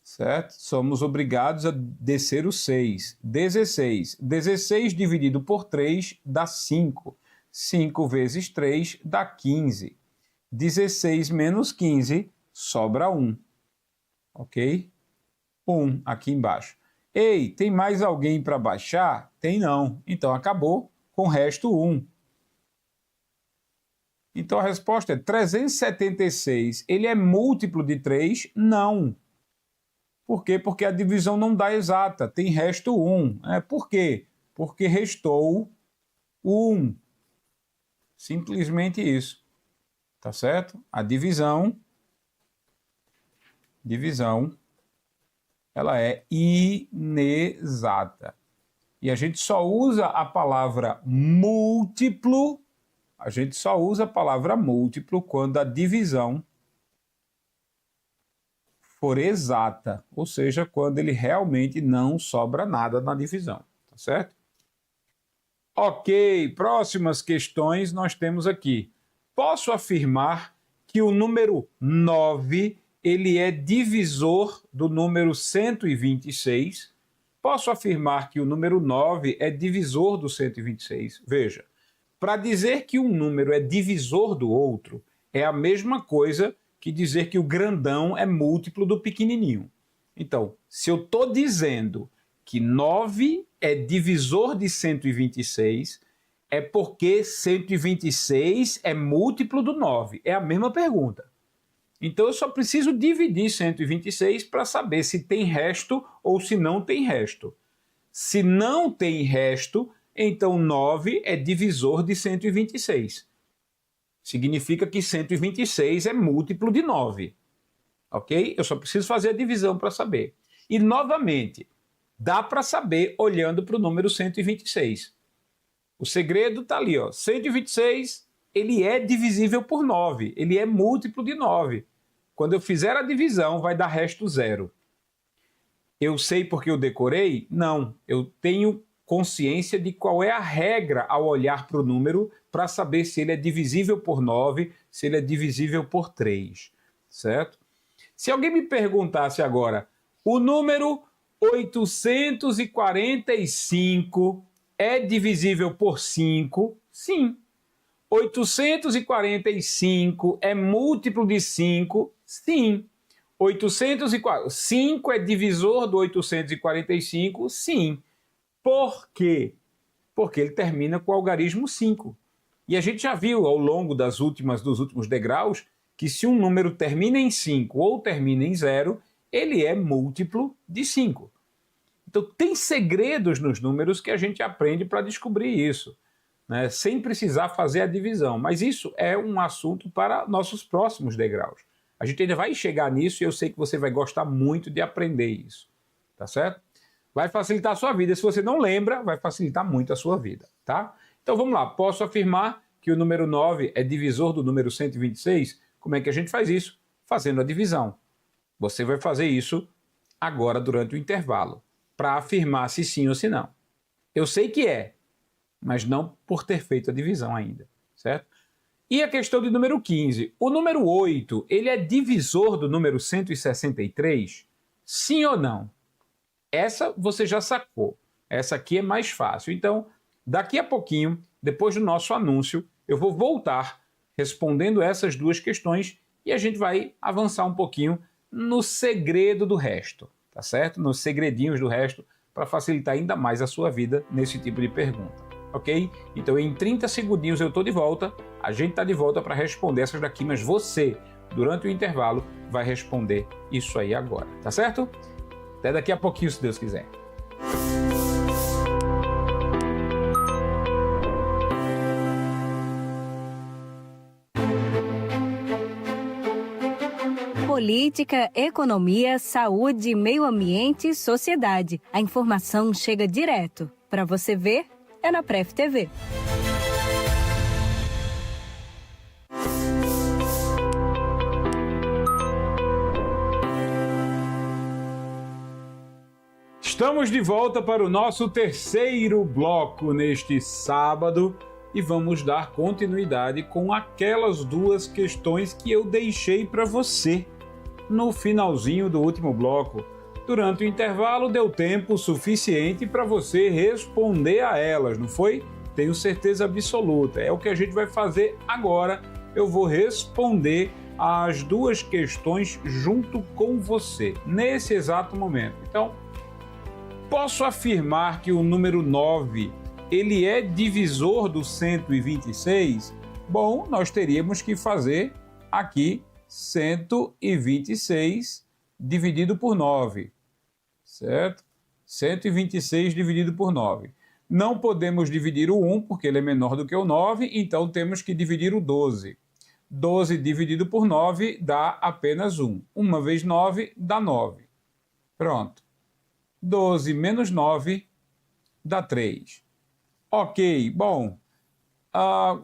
Certo? Somos obrigados a descer o 6. 16. 16 dividido por 3 dá 5. 5 vezes 3 dá 15. 16 menos 15 sobra 1. Ok? 1 aqui embaixo. Ei, tem mais alguém para baixar? Tem não. Então acabou com o resto 1. Então a resposta é 376. Ele é múltiplo de 3? Não. Por quê? Porque a divisão não dá exata. Tem resto 1. Por quê? Porque restou 1. Simplesmente isso. Tá certo? A divisão, ela é inexata. E a gente só usa a palavra múltiplo, quando a divisão for exata, ou seja, quando ele realmente não sobra nada na divisão, tá certo? Ok, próximas questões nós temos aqui. Posso afirmar que o número 9 ele é divisor do número 126? Posso afirmar que o número 9 é divisor do 126? Veja, para dizer que um número é divisor do outro, é a mesma coisa que dizer que o grandão é múltiplo do pequenininho. Então, se eu estou dizendo que 9 é divisor de 126, é porque 126 é múltiplo do 9. É a mesma pergunta. Então, eu só preciso dividir 126 para saber se tem resto ou se não tem resto. Se não tem resto, então 9 é divisor de 126. Significa que 126 é múltiplo de 9. Ok? Eu só preciso fazer a divisão para saber. E, novamente, dá para saber olhando para o número 126. O segredo está ali, ó. 126, ele é divisível por 9. Ele é múltiplo de 9. Quando eu fizer a divisão, vai dar resto 0. Eu sei porque eu decorei? Não. Eu tenho consciência de qual é a regra ao olhar para o número para saber se ele é divisível por 9, se ele é divisível por 3. Certo? Se alguém me perguntasse agora, o número 845 é divisível por 5? Sim. 845 é múltiplo de 5? Sim. 5 é divisor do 845? Sim. Por quê? Porque ele termina com o algarismo 5. E a gente já viu ao longo dos últimos degraus que se um número termina em 5 ou termina em 0, ele é múltiplo de 5. Então tem segredos nos números que a gente aprende para descobrir isso, né? Sem precisar fazer a divisão. Mas isso é um assunto para nossos próximos degraus. A gente ainda vai chegar nisso e eu sei que você vai gostar muito de aprender isso. Tá certo? Vai facilitar a sua vida. Se você não lembra, vai facilitar muito a sua vida. Tá? Então vamos lá. Posso afirmar que o número 9 é divisor do número 126? Como é que a gente faz isso? Fazendo a divisão. Você vai fazer isso agora durante o intervalo, para afirmar se sim ou se não. Eu sei que é, mas não por ter feito a divisão ainda, certo? E a questão do número 15. O número 8, ele é divisor do número 163? Sim ou não? Essa você já sacou. Essa aqui é mais fácil. Então, daqui a pouquinho, depois do nosso anúncio, eu vou voltar respondendo essas duas questões e a gente vai avançar um pouquinho no segredo do resto, tá certo? Nos segredinhos do resto, para facilitar ainda mais a sua vida nesse tipo de pergunta, ok? Então, em 30 segundinhos eu estou de volta, a gente está de volta para responder essas daqui, mas você, durante o intervalo, vai responder isso aí agora, tá certo? Até daqui a pouquinho, se Deus quiser. Política, economia, saúde, meio ambiente e sociedade. A informação chega direto. Para você ver, é na Pref TV. Estamos de volta para o nosso terceiro bloco neste sábado e vamos dar continuidade com aquelas duas questões que eu deixei para você no finalzinho do último bloco. Durante o intervalo deu tempo suficiente para você responder a elas, não foi? Tenho certeza absoluta. É o que a gente vai fazer agora. Eu vou responder as duas questões junto com você, nesse exato momento. Então, posso afirmar que o número 9, ele é divisor do 126? Bom, nós teríamos que fazer aqui 126 dividido por 9, certo? 126 dividido por 9. Não podemos dividir o 1 porque ele é menor do que o 9, então temos que dividir o 12. 12 dividido por 9 dá apenas 1. 1 vezes 9 dá 9. Pronto. 12 menos 9 dá 3. Ok, bom,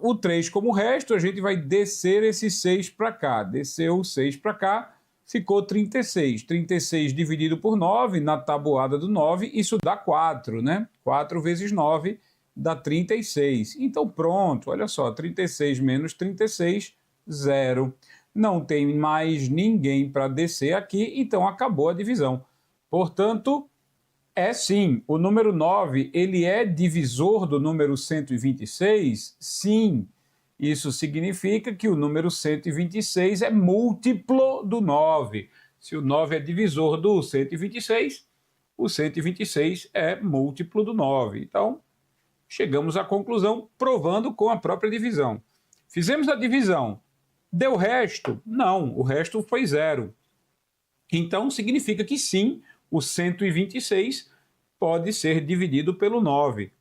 o 3 como resto, a gente vai descer esse 6 para cá. Desceu o 6 para cá, ficou 36. 36 dividido por 9, na tabuada do 9, isso dá 4, né? 4 vezes 9 dá 36. Então pronto, olha só, 36 menos 36, 0. Não tem mais ninguém para descer aqui, então acabou a divisão. Portanto, É sim, o número 9, ele é divisor do número 126? Sim. Isso significa que o número 126 é múltiplo do 9. Se o 9 é divisor do 126, o 126 é múltiplo do 9. Então, chegamos à conclusão provando com a própria divisão. Fizemos a divisão. Deu resto? Não, o resto foi 0. Então, significa que sim, o 126 pode ser dividido pelo 9.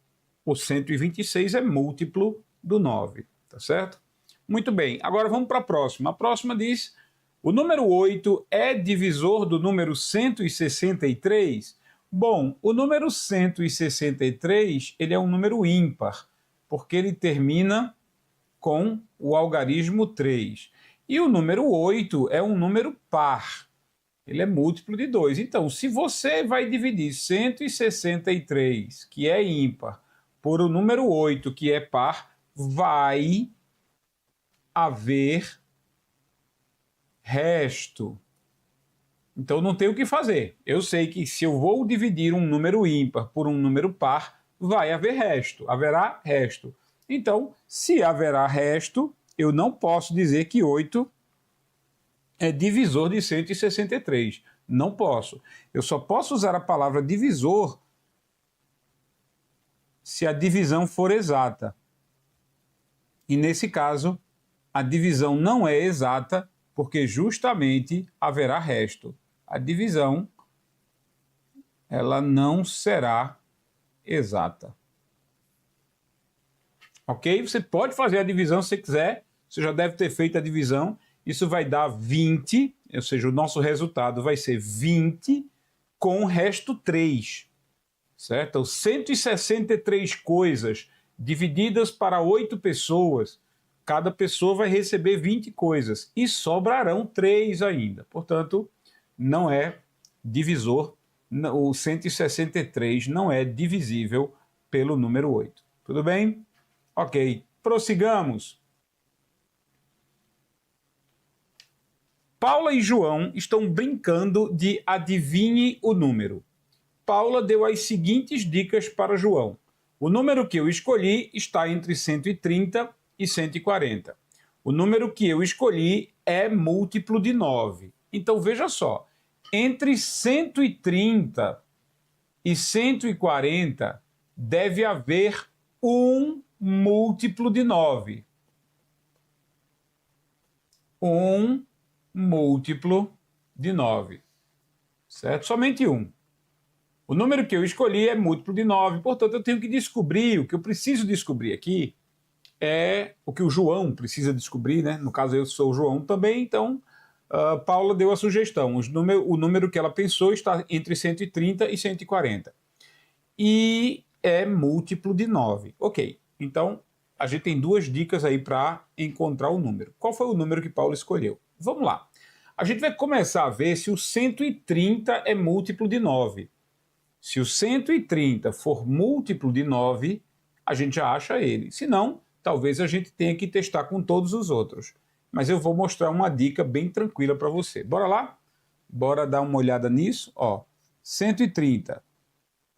O 126 é múltiplo do 9, tá certo? Muito bem, agora vamos para a próxima. A próxima diz, o número 8 é divisor do número 163? Bom, o número 163, ele é um número ímpar, porque ele termina com o algarismo 3. E o número 8 é um número par. Ele é múltiplo de 2. Então, se você vai dividir 163, que é ímpar, por o número 8, que é par, vai haver resto. Então, não tem o que fazer. Eu sei que se eu vou dividir um número ímpar por um número par, vai haver resto. Haverá resto. Então, se haverá resto, eu não posso dizer que 8 é divisor de 163. Não posso. Eu só posso usar a palavra divisor se a divisão for exata. E nesse caso, a divisão não é exata porque justamente haverá resto. A divisão, ela não será exata. Ok? Você pode fazer a divisão se quiser. Você já deve ter feito a divisão. Isso vai dar 20, ou seja, o nosso resultado vai ser 20 com o resto 3, certo? Então, 163 coisas divididas para 8 pessoas, cada pessoa vai receber 20 coisas e sobrarão 3 ainda. Portanto, não é divisor, o 163 não é divisível pelo número 8. Tudo bem? Ok, prossigamos. Paula e João estão brincando de adivinhe o número. Paula deu as seguintes dicas para João. O número que eu escolhi está entre 130 e 140. O número que eu escolhi é múltiplo de 9. Então, veja só, entre 130 e 140 deve haver um múltiplo de 9. Um múltiplo de 9, certo? Somente um. O número que eu escolhi é múltiplo de 9, portanto eu tenho que descobrir, o que eu preciso descobrir aqui é o que o João precisa descobrir, né? No caso eu sou o João também, então Paula deu a sugestão, o número que ela pensou está entre 130 e 140 e é múltiplo de 9. Ok, então a gente tem duas dicas aí para encontrar o número. Qual foi o número que Paula escolheu? Vamos lá. A gente vai começar a ver se o 130 é múltiplo de 9. Se o 130 for múltiplo de 9, a gente já acha ele. Se não, talvez a gente tenha que testar com todos os outros. Mas eu vou mostrar uma dica bem tranquila para você. Bora lá? Bora dar uma olhada nisso? Ó, 130.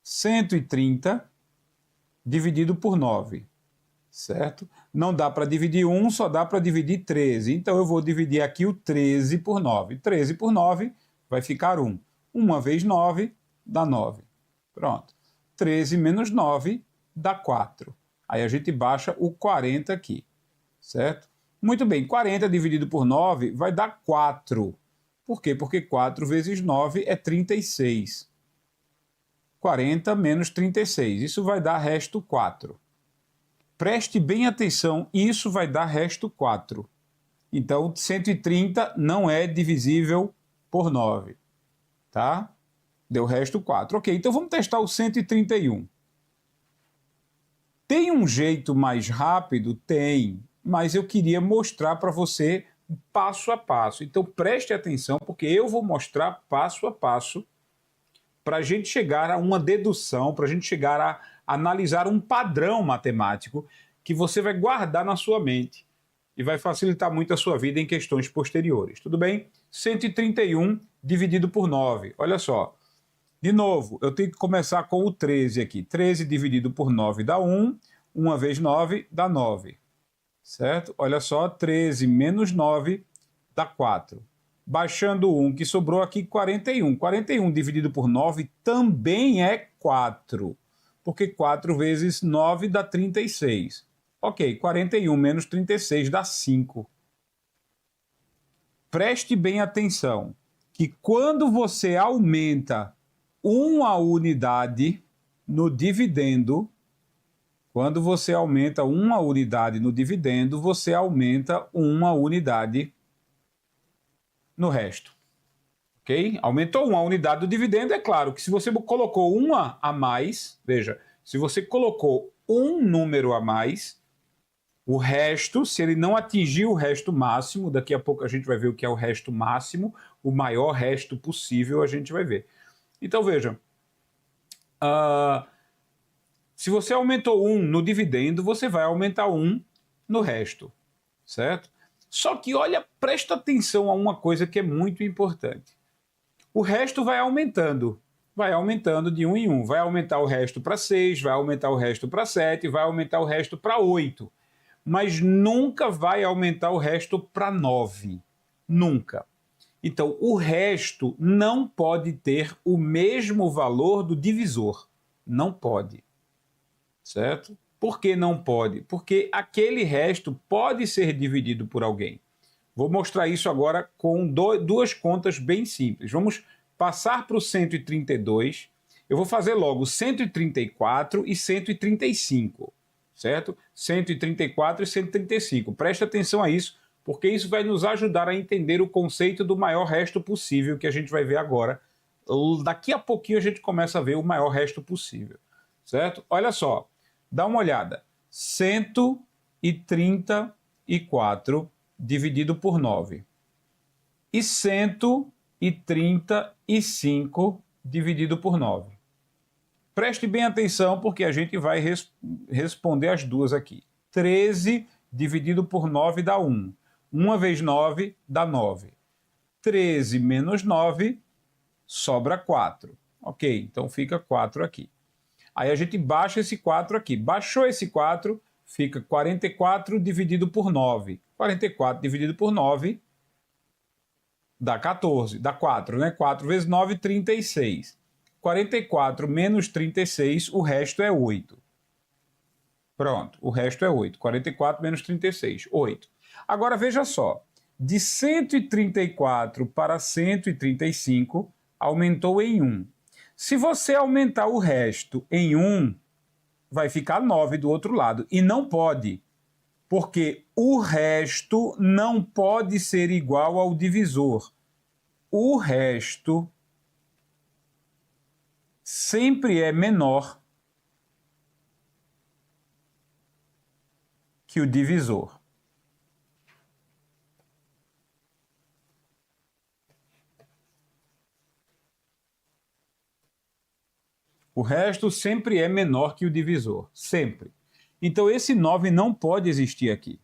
130 dividido por 9. Certo? Não dá para dividir 1, só dá para dividir 13. Então eu vou dividir aqui o 13 por 9. 13 por 9 vai ficar 1. 1 vezes 9 dá 9. Pronto. 13 menos 9 dá 4. Aí a gente baixa o 40 aqui. Certo? Muito bem. 40 dividido por 9 vai dar 4. Por quê? Porque 4 vezes 9 é 36. 40 menos 36. Isso vai dar resto 4. Preste bem atenção, isso vai dar resto 4. Então, 130 não é divisível por 9. Tá? Deu resto 4. Ok, então vamos testar o 131. Tem um jeito mais rápido? Tem, mas eu queria mostrar para você passo a passo. Então, preste atenção, porque eu vou mostrar passo a passo para a gente chegar a uma dedução, para a gente chegar a analisar um padrão matemático que você vai guardar na sua mente e vai facilitar muito a sua vida em questões posteriores. Tudo bem? 131 dividido por 9. Olha só. De novo, eu tenho que começar com o 13 aqui. 13 dividido por 9 dá 1. 1 vezes 9 dá 9. Certo? Olha só, 13 menos 9 dá 4. Baixando o 1 que sobrou aqui, 41. 41 dividido por 9 também é 4. Porque 4 vezes 9 dá 36. Ok, 41 menos 36 dá 5. Preste bem atenção que quando você aumenta uma unidade no dividendo, quando você aumenta uma unidade no dividendo, você aumenta uma unidade no resto. Ok? Aumentou uma unidade do dividendo, é claro que se você colocou uma a mais, veja, se você colocou um número a mais, o resto, se ele não atingir o resto máximo, daqui a pouco a gente vai ver o que é o resto máximo, o maior resto possível a gente vai ver. Então veja, se você aumentou 1 no dividendo, você vai aumentar 1 no resto, certo? Só que olha, presta atenção a uma coisa que é muito importante. O resto vai aumentando de 1 em 1. Vai aumentar o resto para 6, vai aumentar o resto para 7, vai aumentar o resto para 8. Mas nunca vai aumentar o resto para 9. Nunca. Então, o resto não pode ter o mesmo valor do divisor. Não pode. Certo? Por que não pode? Porque aquele resto pode ser dividido por alguém. Vou mostrar isso agora com duas contas bem simples. Vamos passar para o 132. Eu vou fazer logo 134 e 135, certo? 134 e 135. Preste atenção a isso, porque isso vai nos ajudar a entender o conceito do maior resto possível que a gente vai ver agora. Daqui a pouquinho a gente começa a ver o maior resto possível, certo? Olha só, dá uma olhada. 134 dividido por 9. E 135 dividido por 9. Preste bem atenção porque a gente vai responder as duas aqui. 13 dividido por 9 dá 1. 1 vezes 9 dá 9. 13 menos 9 sobra 4. Ok, então fica 4 aqui. Aí a gente baixa esse 4 aqui. Baixou esse 4, fica 44 dividido por 9. 44 dividido por 9 dá 14. Dá 4, né? 4 vezes 9, 36. 44 menos 36, o resto é 8. Pronto, o resto é 8. 44 menos 36, 8. Agora veja só. De 134 para 135, aumentou em 1. Se você aumentar o resto em 1, vai ficar 9 do outro lado. E não pode, porque o resto não pode ser igual ao divisor. O resto sempre é menor que o divisor. O resto sempre é menor que o divisor, sempre. Então esse 9 não pode existir aqui.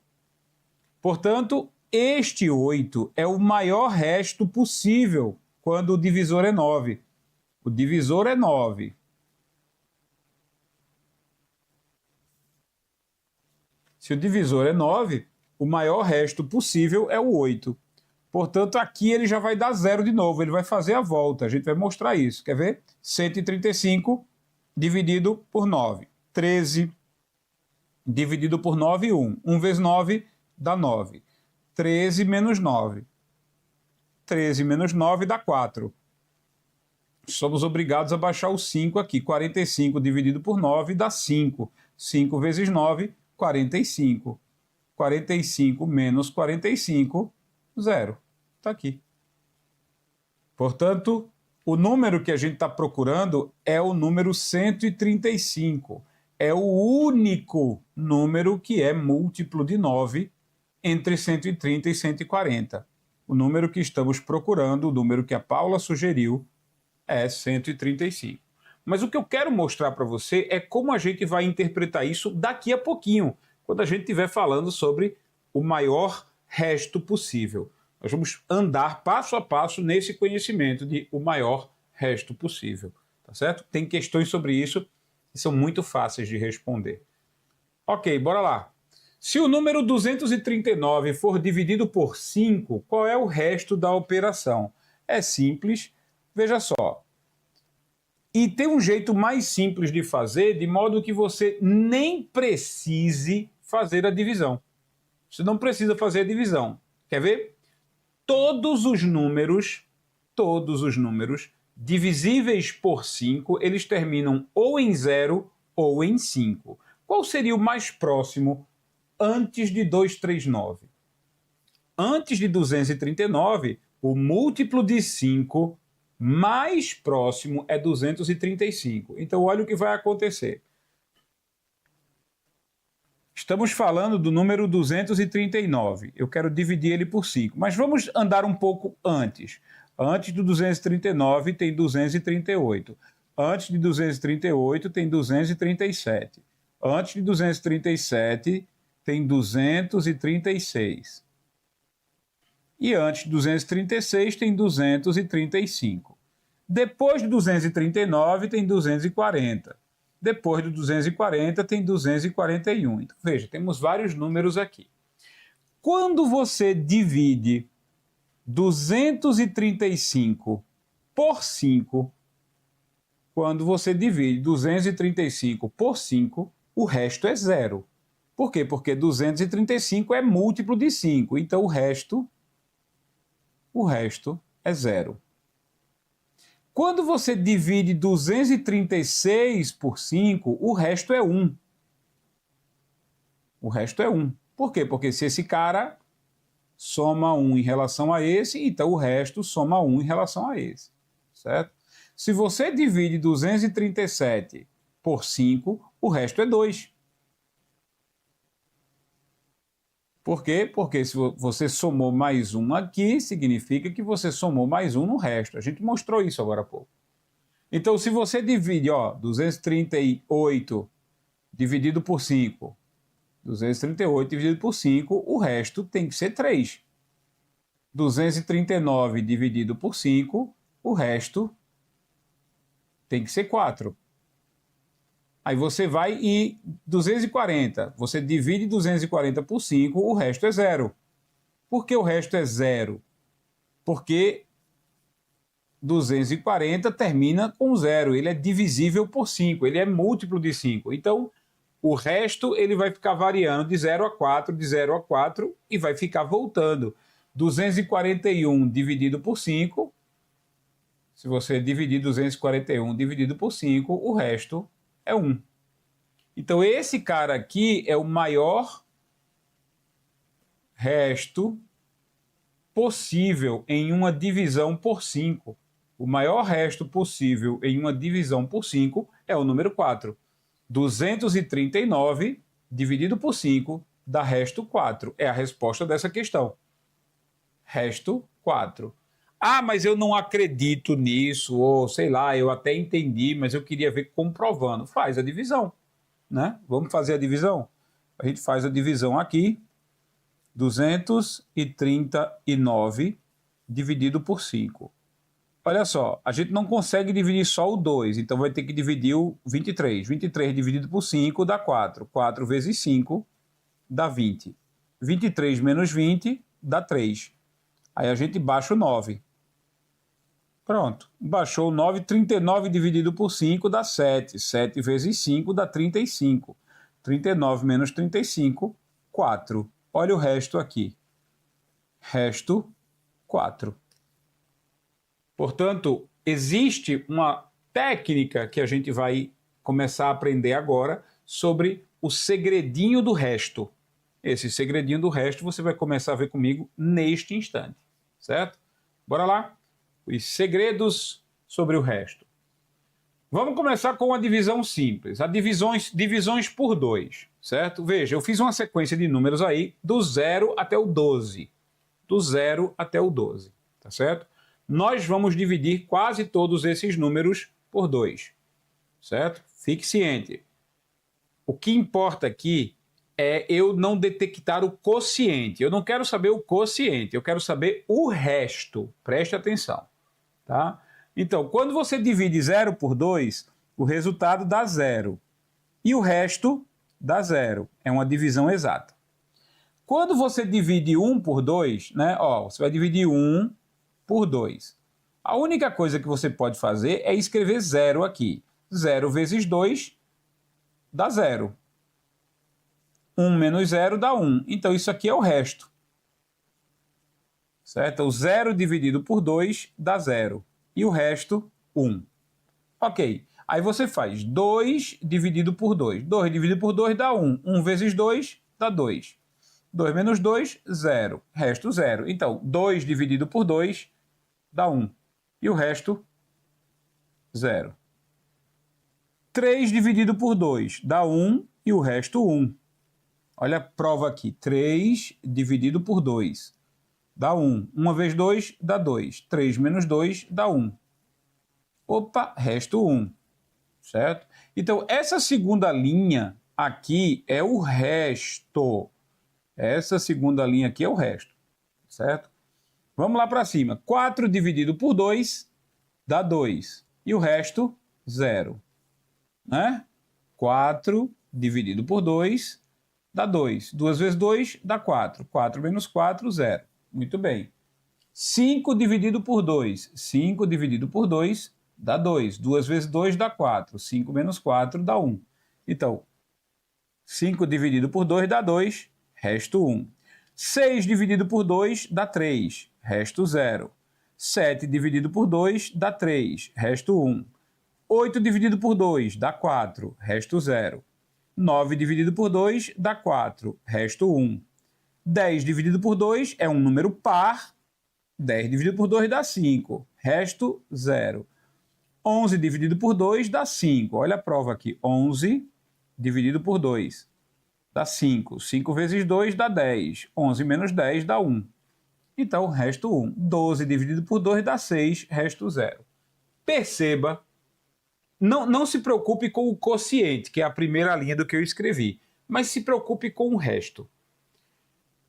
Portanto, este 8 é o maior resto possível quando o divisor é 9. O divisor é 9. Se o divisor é 9, o maior resto possível é o 8. Portanto, aqui ele já vai dar 0 de novo, ele vai fazer a volta. A gente vai mostrar isso. Quer ver? 135 dividido por 9. 13 dividido por 9, 1. 1 vezes 9 dá 9. 13 menos 9. 13 menos 9 dá 4. Somos obrigados a baixar o 5 aqui. 45 dividido por 9 dá 5. 5 vezes 9, 45. 45 menos 45, 0. Está aqui. Portanto, o número que a gente está procurando é o número 135. É o único número que é múltiplo de 9 entre 130 e 140. O número que estamos procurando, o número que a Paula sugeriu, é 135. Mas o que eu quero mostrar para você é como a gente vai interpretar isso daqui a pouquinho, quando a gente estiver falando sobre o maior resto possível. Nós vamos andar passo a passo nesse conhecimento de o maior resto possível, tá certo? Tem questões sobre isso que são muito fáceis de responder. Ok, bora lá. Se o número 239 for dividido por 5, qual é o resto da operação? É simples, veja só. E tem um jeito mais simples de fazer, de modo que você nem precise fazer a divisão. Você não precisa fazer a divisão. Quer ver? Todos os números divisíveis por 5, eles terminam ou em 0 ou em 5. Qual seria o mais próximo antes de 239? Antes de 239, o múltiplo de 5 mais próximo é 235. Então, olha o que vai acontecer. Estamos falando do número 239. Eu quero dividir ele por 5. Mas vamos andar um pouco antes. Antes do 239 tem 238. Antes de 238 tem 237. Antes de 237 tem 236. E antes de 236 tem 235. Depois de 239 tem 240. Depois de 240 tem 241. Então, veja, temos vários números aqui. Quando você divide 235 por 5, quando você divide 235 por 5, o resto é 0. Por quê? Porque 235 é múltiplo de 5, então o resto é 0. Quando você divide 236 por 5, o resto é 1. O resto é 1. Por quê? Porque se esse cara soma 1 em relação a esse, então o resto soma 1 em relação a esse. Certo? Se você divide 237 por 5, o resto é 2. Por quê? Porque se você somou mais 1 aqui, significa que você somou mais 1 no resto. A gente mostrou isso agora há pouco. Então, se você divide 238 dividido por 5, 238 dividido por 5, o resto tem que ser 3. 239 dividido por 5, o resto tem que ser 4. Aí você vai e 240, você divide 240 por 5, o resto é 0. Por que o resto é 0? Porque 240 termina com 0, ele é divisível por 5, ele é múltiplo de 5. Então, o resto ele vai ficar variando de 0 a 4, de 0 a 4 e vai ficar voltando. 241 dividido por 5, se você dividir 241 dividido por 5, o resto é 1. Então, esse cara aqui é o maior resto possível em uma divisão por 5. O maior resto possível em uma divisão por 5 é o número 4. 239 dividido por 5 dá resto 4. É a resposta dessa questão. Resto 4. Ah, mas eu não acredito nisso, ou sei lá, eu até entendi, mas eu queria ver comprovando. Faz a divisão, né? Vamos fazer a divisão? A gente faz a divisão aqui, 239 dividido por 5. Olha só, a gente não consegue dividir só o 2, então vai ter que dividir o 23. 23 dividido por 5 dá 4. 4 vezes 5 dá 20. 23 menos 20 dá 3. Aí a gente baixa o 9. Pronto, baixou o 9, 39 dividido por 5 dá 7. 7 vezes 5 dá 35. 39 menos 35, 4. Olha o resto aqui. Resto 4. Portanto, existe uma técnica que a gente vai começar a aprender agora sobre o segredinho do resto. Esse segredinho do resto você vai começar a ver comigo neste instante, certo? Bora lá? Os segredos sobre o resto. Vamos começar com uma divisão simples, a divisões por 2, certo? Veja, eu fiz uma sequência de números aí do 0 até o 12. Do 0 até o 12, tá certo? Nós vamos dividir quase todos esses números por 2, certo? Fique ciente. O que importa aqui é eu não detectar o quociente. Eu não quero saber o quociente, eu quero saber o resto. Preste atenção, tá? Então, quando você divide 0 por 2, o resultado dá 0. E o resto dá 0. É uma divisão exata. Quando você divide 1 por 2, né? Ó, você vai dividir 1 por 2. A única coisa que você pode fazer é escrever 0 aqui. 0 vezes 2 dá 0. 1 menos 0 dá 1. Então, isso aqui é o resto. Certo? O 0 dividido por 2 dá 0. E o resto, 1. Ok. Aí você faz 2 dividido por 2. 2 dividido por 2 dá 1. 1 vezes 2 dá 2. 2 menos 2, 0. Resto, 0. Então, 2 dividido por 2 dá 1. E o resto, 0. 3 dividido por 2 dá 1 e o resto, 1. Olha a prova aqui. 3 dividido por 2 dá 1. 1 vezes 2 dá 2. 3 menos 2 dá 1. Opa, resto 1. Certo? Então, essa segunda linha aqui é o resto. Essa segunda linha aqui é o resto. Certo? Vamos lá para cima. 4 dividido por 2 dá 2. E o resto, 0. Né? 4 dividido por 2 dá 2. 2 vezes 2 dá 4. 4 menos 4, 0. Muito bem. 5 dividido por 2. 5 dividido por 2 dá 2. 2 vezes 2 dá 4. 5 menos 4 dá 1. Então, 5 dividido por 2 dá 2. Resto 1. 6 dividido por 2 dá 3. Resto 0. 7 dividido por 2 dá 3. Resto 1. 8 dividido por 2 dá 4. Resto 0. 9 dividido por 2 dá 4. Resto 1. 10 dividido por 2 é um número par. 10 dividido por 2 dá 5. Resto 0. 11 dividido por 2 dá 5. Olha a prova aqui. 11 dividido por 2 dá 5. 5 vezes 2 dá 10. 11 menos 10 dá 1. Então, resto 1. 12 dividido por 2 dá 6. Resto 0. Perceba, não se preocupe com o quociente, que é a primeira linha do que eu escrevi, mas se preocupe com o resto.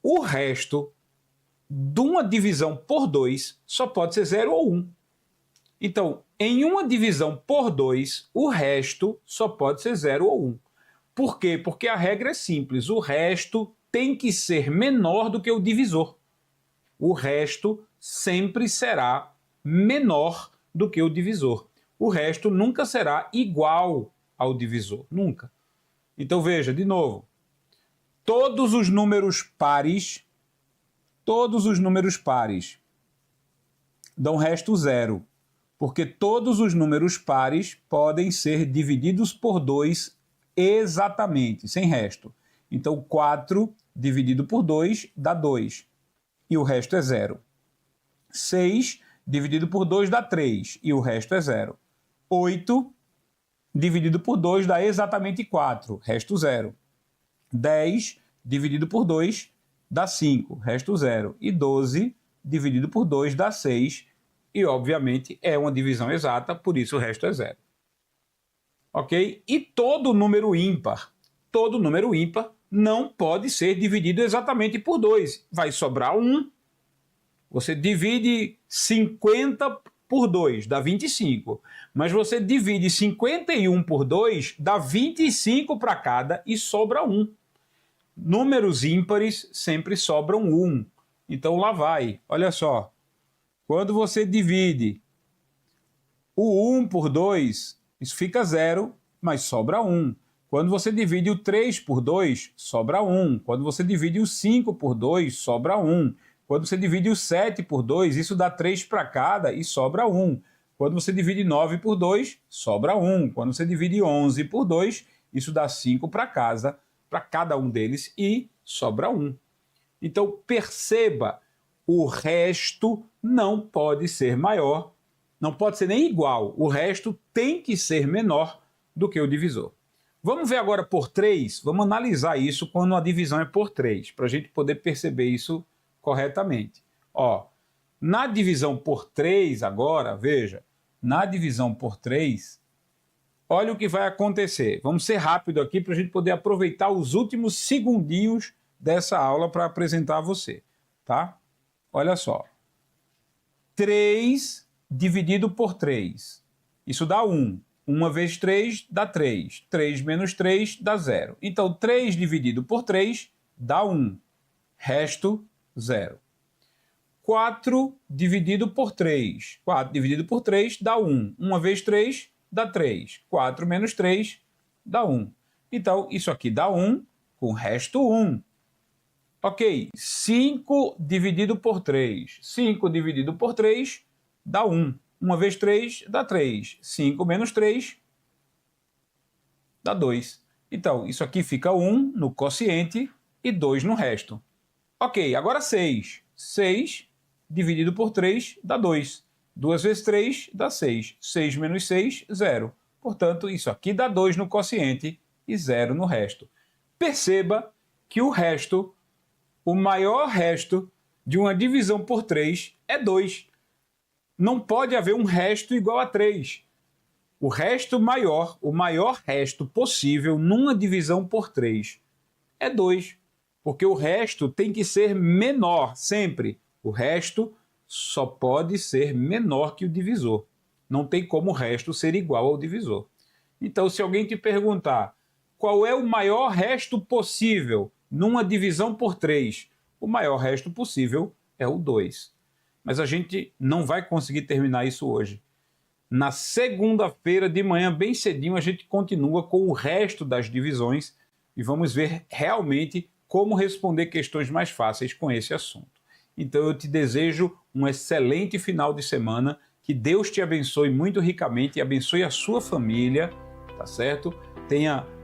O resto de uma divisão por 2 só pode ser 0 ou 1. Então, em uma divisão por 2, o resto só pode ser 0 ou 1. Por quê? Porque a regra é simples. O resto tem que ser menor do que o divisor. O resto sempre será menor do que o divisor. O resto nunca será igual ao divisor. Nunca. Então, veja, de novo. Todos os números pares dão resto 0. Porque todos os números pares podem ser divididos por 2 exatamente, sem resto. Então, 4 dividido por 2 dá 2. E o resto é 0. 6 dividido por 2 dá 3. E o resto é 0. 8 dividido por 2 dá exatamente 4. Resto 0. 10 dividido por 2 dá 5. Resto 0. E 12 dividido por 2 dá 6. E, obviamente, é uma divisão exata, por isso o resto é 0. Ok? E todo número ímpar não pode ser dividido exatamente por 2. Vai sobrar 1. Você divide 50 por 2, dá 25. Mas você divide 51 por 2, dá 25 para cada e sobra 1. Números ímpares sempre sobram 1. Então lá vai, olha só. Quando você divide o 1 por 2, isso fica 0, mas sobra 1. Quando você divide o 3 por 2, sobra 1. Quando você divide o 5 por 2, sobra 1. Quando você divide o 7 por 2, isso dá 3 para cada e sobra 1. Quando você divide 9 por 2, sobra 1. Quando você divide 11 por 2, isso dá 5 para cada um deles e sobra 1. Então, perceba, o resto não pode ser maior, não pode ser nem igual. O resto tem que ser menor do que o divisor. Vamos ver agora por 3, vamos analisar isso quando a divisão é por 3, para a gente poder perceber isso corretamente. Ó, na divisão por 3 agora, veja, na divisão por 3, olha o que vai acontecer. Vamos ser rápido aqui para a gente poder aproveitar os últimos segundinhos dessa aula para apresentar a você, tá? Olha só. 3 dividido por 3. Isso dá 1. 1 vezes 3 dá 3. 3 menos 3 dá 0. Então, 3 dividido por 3 dá 1. Resto, 0. 4 dividido por 3. 4 dividido por 3 dá 1. 1 vezes 3 dá 3. 4 menos 3 dá 1. Então, isso aqui dá 1, com resto 1. Ok, 5 dividido por 3. 5 dividido por 3 dá 1. 1 vezes 3 dá 3. 5 menos 3 dá 2. Então, isso aqui fica 1 no quociente e 2 no resto. Ok, agora 6. 6 dividido por 3 dá 2. 2 vezes 3 dá 6. 6 menos 6, 0. Portanto, isso aqui dá 2 no quociente e 0 no resto. Perceba que o resto, o maior resto de uma divisão por 3 é 2. Não pode haver um resto igual a 3. O resto maior, o maior resto possível numa divisão por 3 é 2. Porque o resto tem que ser menor sempre. O resto só pode ser menor que o divisor. Não tem como o resto ser igual ao divisor. Então, se alguém te perguntar qual é o maior resto possível numa divisão por 3, o maior resto possível é o 2. Mas a gente não vai conseguir terminar isso hoje. Na segunda-feira de manhã, bem cedinho, a gente continua com o resto das divisões e vamos ver realmente como responder questões mais fáceis com esse assunto. Então eu te desejo um excelente final de semana, que Deus te abençoe muito ricamente e abençoe a sua família, tá certo?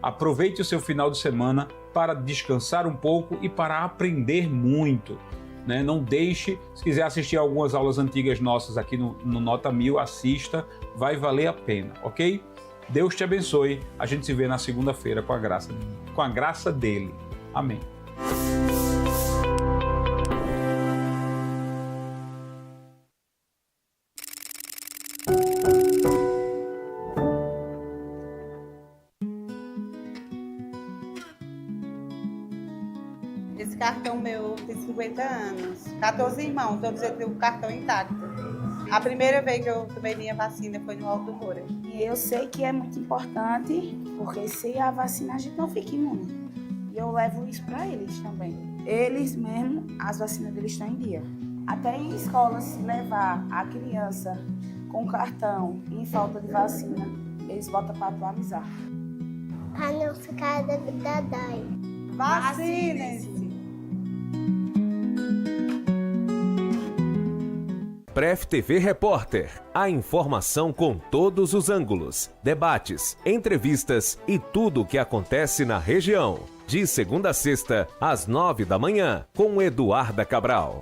Aproveite o seu final de semana para descansar um pouco e para aprender muito, né? Não deixe, se quiser assistir algumas aulas antigas nossas aqui no Nota 1000, assista, vai valer a pena, ok? Deus te abençoe, a gente se vê na segunda-feira com a graça dele. Amém. Esse cartão meu tem 50 anos, 14 irmãos, todos eu tenho o cartão intacto. A primeira vez que eu tomei minha vacina foi no Alto Moura. E eu sei que é muito importante, porque sem a vacina a gente não fica imune. E eu levo isso para eles também. Eles mesmo, as vacinas deles estão em dia. Até em escolas, se levar a criança com cartão em falta de vacina, eles botam para atualizar. Para não ficar dadai. Vacinem-se! Pref TV Repórter. A informação com todos os ângulos, debates, entrevistas e tudo o que acontece na região. De segunda a sexta, às 9 da manhã, com Eduarda Cabral.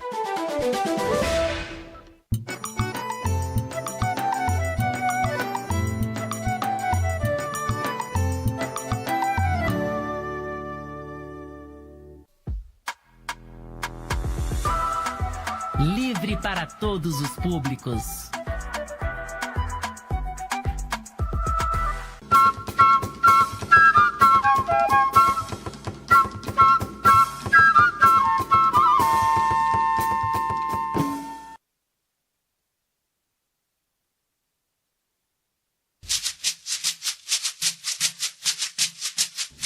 Livre para todos os públicos.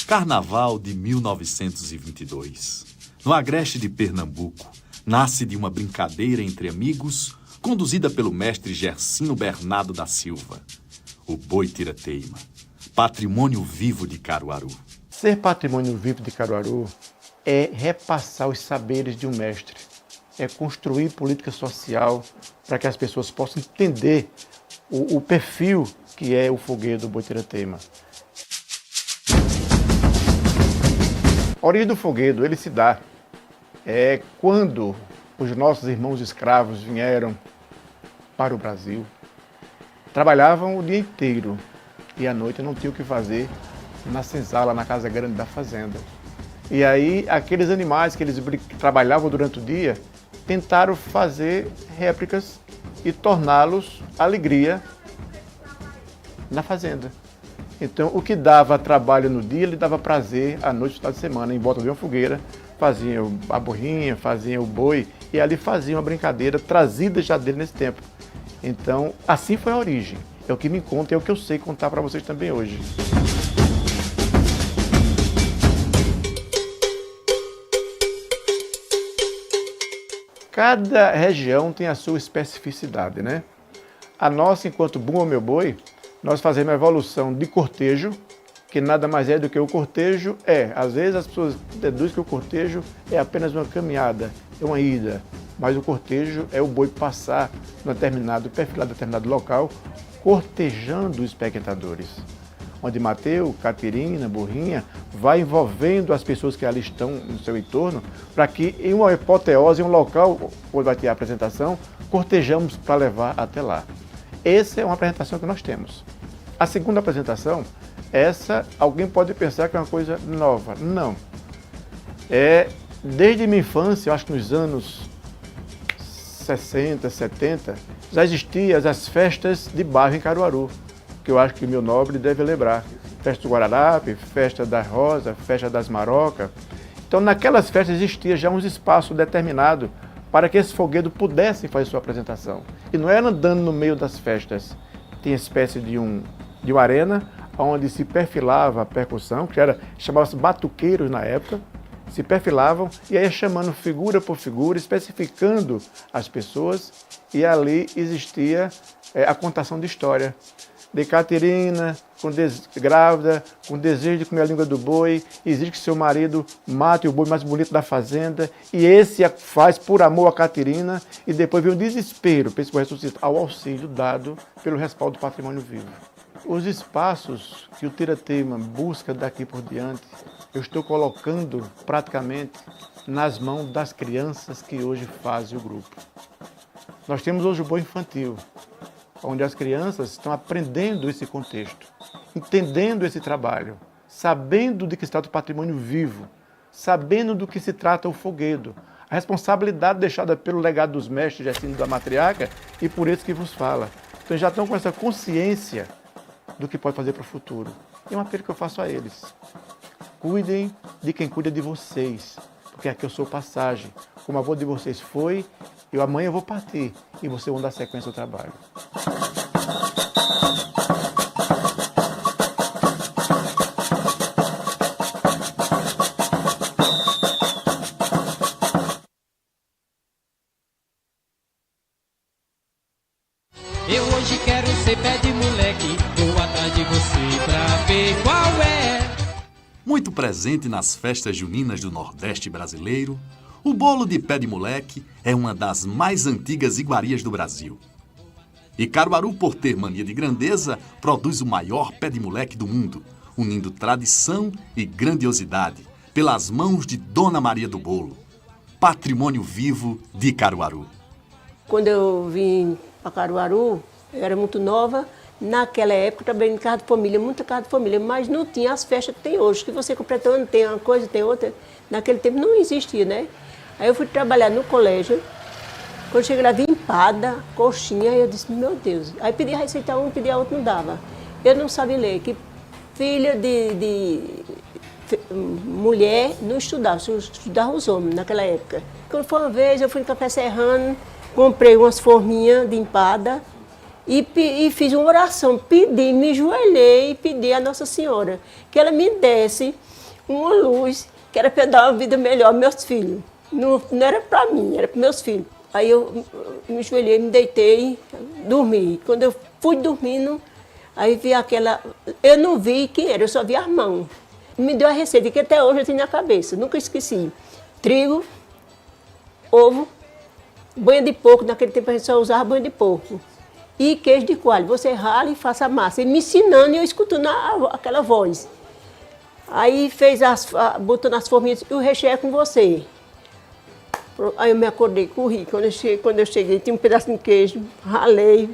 Carnaval de 1922. No agreste de Pernambuco, nasce de uma brincadeira entre amigos, conduzida pelo mestre Gercino Bernardo da Silva. O Boi Tira-Teima, patrimônio vivo de Caruaru. Ser patrimônio vivo de Caruaru é repassar os saberes de um mestre. É construir política social para que as pessoas possam entender o perfil que é o fogueiro do Boi Tira-Teima. A origem do fogueiro, ele se dá quando os nossos irmãos escravos vieram para o Brasil, trabalhavam o dia inteiro e à noite não tinham o que fazer na senzala, na casa grande da fazenda. E aí, aqueles animais que eles trabalhavam durante o dia, tentaram fazer réplicas e torná-los alegria na fazenda. Então, o que dava trabalho no dia, ele dava prazer à noite, no final de semana, em volta de uma fogueira, faziam a burrinha, faziam o boi, e ali faziam uma brincadeira trazida já dele nesse tempo. Então, assim foi a origem. É o que me conta, é o que eu sei contar para vocês também hoje. Cada região tem a sua especificidade, né? A nossa, enquanto Bumba Meu Boi, nós fazemos a evolução de cortejo, que nada mais é do que o cortejo às vezes as pessoas deduzem que o cortejo é apenas uma caminhada, é uma ida, mas o cortejo é o boi passar num determinado perfilado, determinado local, cortejando os espectadores. Onde Mateus, Catirina, Burrinha, vai envolvendo as pessoas que ali estão no seu entorno, para que em uma apoteose, em um local onde vai ter a apresentação, cortejamos para levar até lá. Essa é uma apresentação que nós temos. A segunda apresentação, essa alguém pode pensar que é uma coisa nova. Não. Desde minha infância, eu acho que nos anos 60, 70, já existiam as festas de bairro em Caruaru, que eu acho que o meu nobre deve lembrar. Festa do Guararape, festa da Rosa, festa das Marocas. Então, naquelas festas existia já uns espaços determinados para que esse foguedo pudesse fazer sua apresentação. E não era andando no meio das festas. Tinha espécie de uma arena, onde se perfilava a percussão, que chamava-se batuqueiros na época, se perfilavam e aí chamando figura por figura, especificando as pessoas, e ali existia a contação de história. De Catirina, grávida, com desejo de comer a língua do boi, exige que seu marido mate o boi mais bonito da fazenda, e esse faz por amor a Catirina, e depois vem o desespero para esse boi ressuscitar, ao auxílio dado pelo respaldo do patrimônio vivo. Os espaços que o Tiratema busca daqui por diante, eu estou colocando praticamente nas mãos das crianças que hoje fazem o grupo. Nós temos hoje o boi infantil, onde as crianças estão aprendendo esse contexto, entendendo esse trabalho, sabendo de que se trata o patrimônio vivo, sabendo do que se trata o foguedo, a responsabilidade deixada pelo legado dos mestres Gercino da matriarca e por esse que vos fala. Então já estão com essa consciência do que pode fazer para o futuro. E é um apelo que eu faço a eles. Cuidem de quem cuida de vocês, porque aqui eu sou passagem. Como a avó de vocês foi, eu amanhã vou partir e vocês vão dar sequência ao trabalho. Eu hoje quero ser pé de moleque, vou atrás de você pra ver qual é. Muito presente nas festas juninas do Nordeste brasileiro, o bolo de pé de moleque é uma das mais antigas iguarias do Brasil. E Caruaru, por ter mania de grandeza, produz o maior pé de moleque do mundo, unindo tradição e grandiosidade, pelas mãos de Dona Maria do Bolo, patrimônio vivo de Caruaru. Quando eu vim para Caruaru, eu era muito nova. Naquela época, trabalhei em casa de família, muita casa de família, mas não tinha as festas que tem hoje, que você completa um ano, tem uma coisa, tem outra. Naquele tempo não existia, né? Aí eu fui trabalhar no colégio. Quando cheguei lá, vi empada, coxinha, aí eu disse, meu Deus. Aí pedi a receita um, pedi a outra, não dava. Eu não sabia ler, que filha de mulher não estudava, só estudava os homens naquela época. Quando foi uma vez, eu fui no Café Serrano, comprei umas forminhas de empada e fiz uma oração, pedi, me ajoelhei e pedi a Nossa Senhora que ela me desse uma luz, que era para eu dar uma vida melhor aos meus filhos. Não era para mim, era para meus filhos. Aí eu me ajoelhei, me deitei, dormi. Quando eu fui dormindo, aí vi aquela... Eu não vi quem era, eu só vi as mãos. Me deu a receita, que até hoje eu tenho na cabeça, nunca esqueci. Trigo, ovo, banha de porco, naquele tempo a gente só usava banha de porco. E queijo de coalho. Você rala e faça a massa. E me ensinando e eu escutando aquela voz. Aí botou nas forminhas e o recheio é com você. Aí eu me acordei, corri. Quando eu cheguei, tinha um pedaço de queijo, ralei,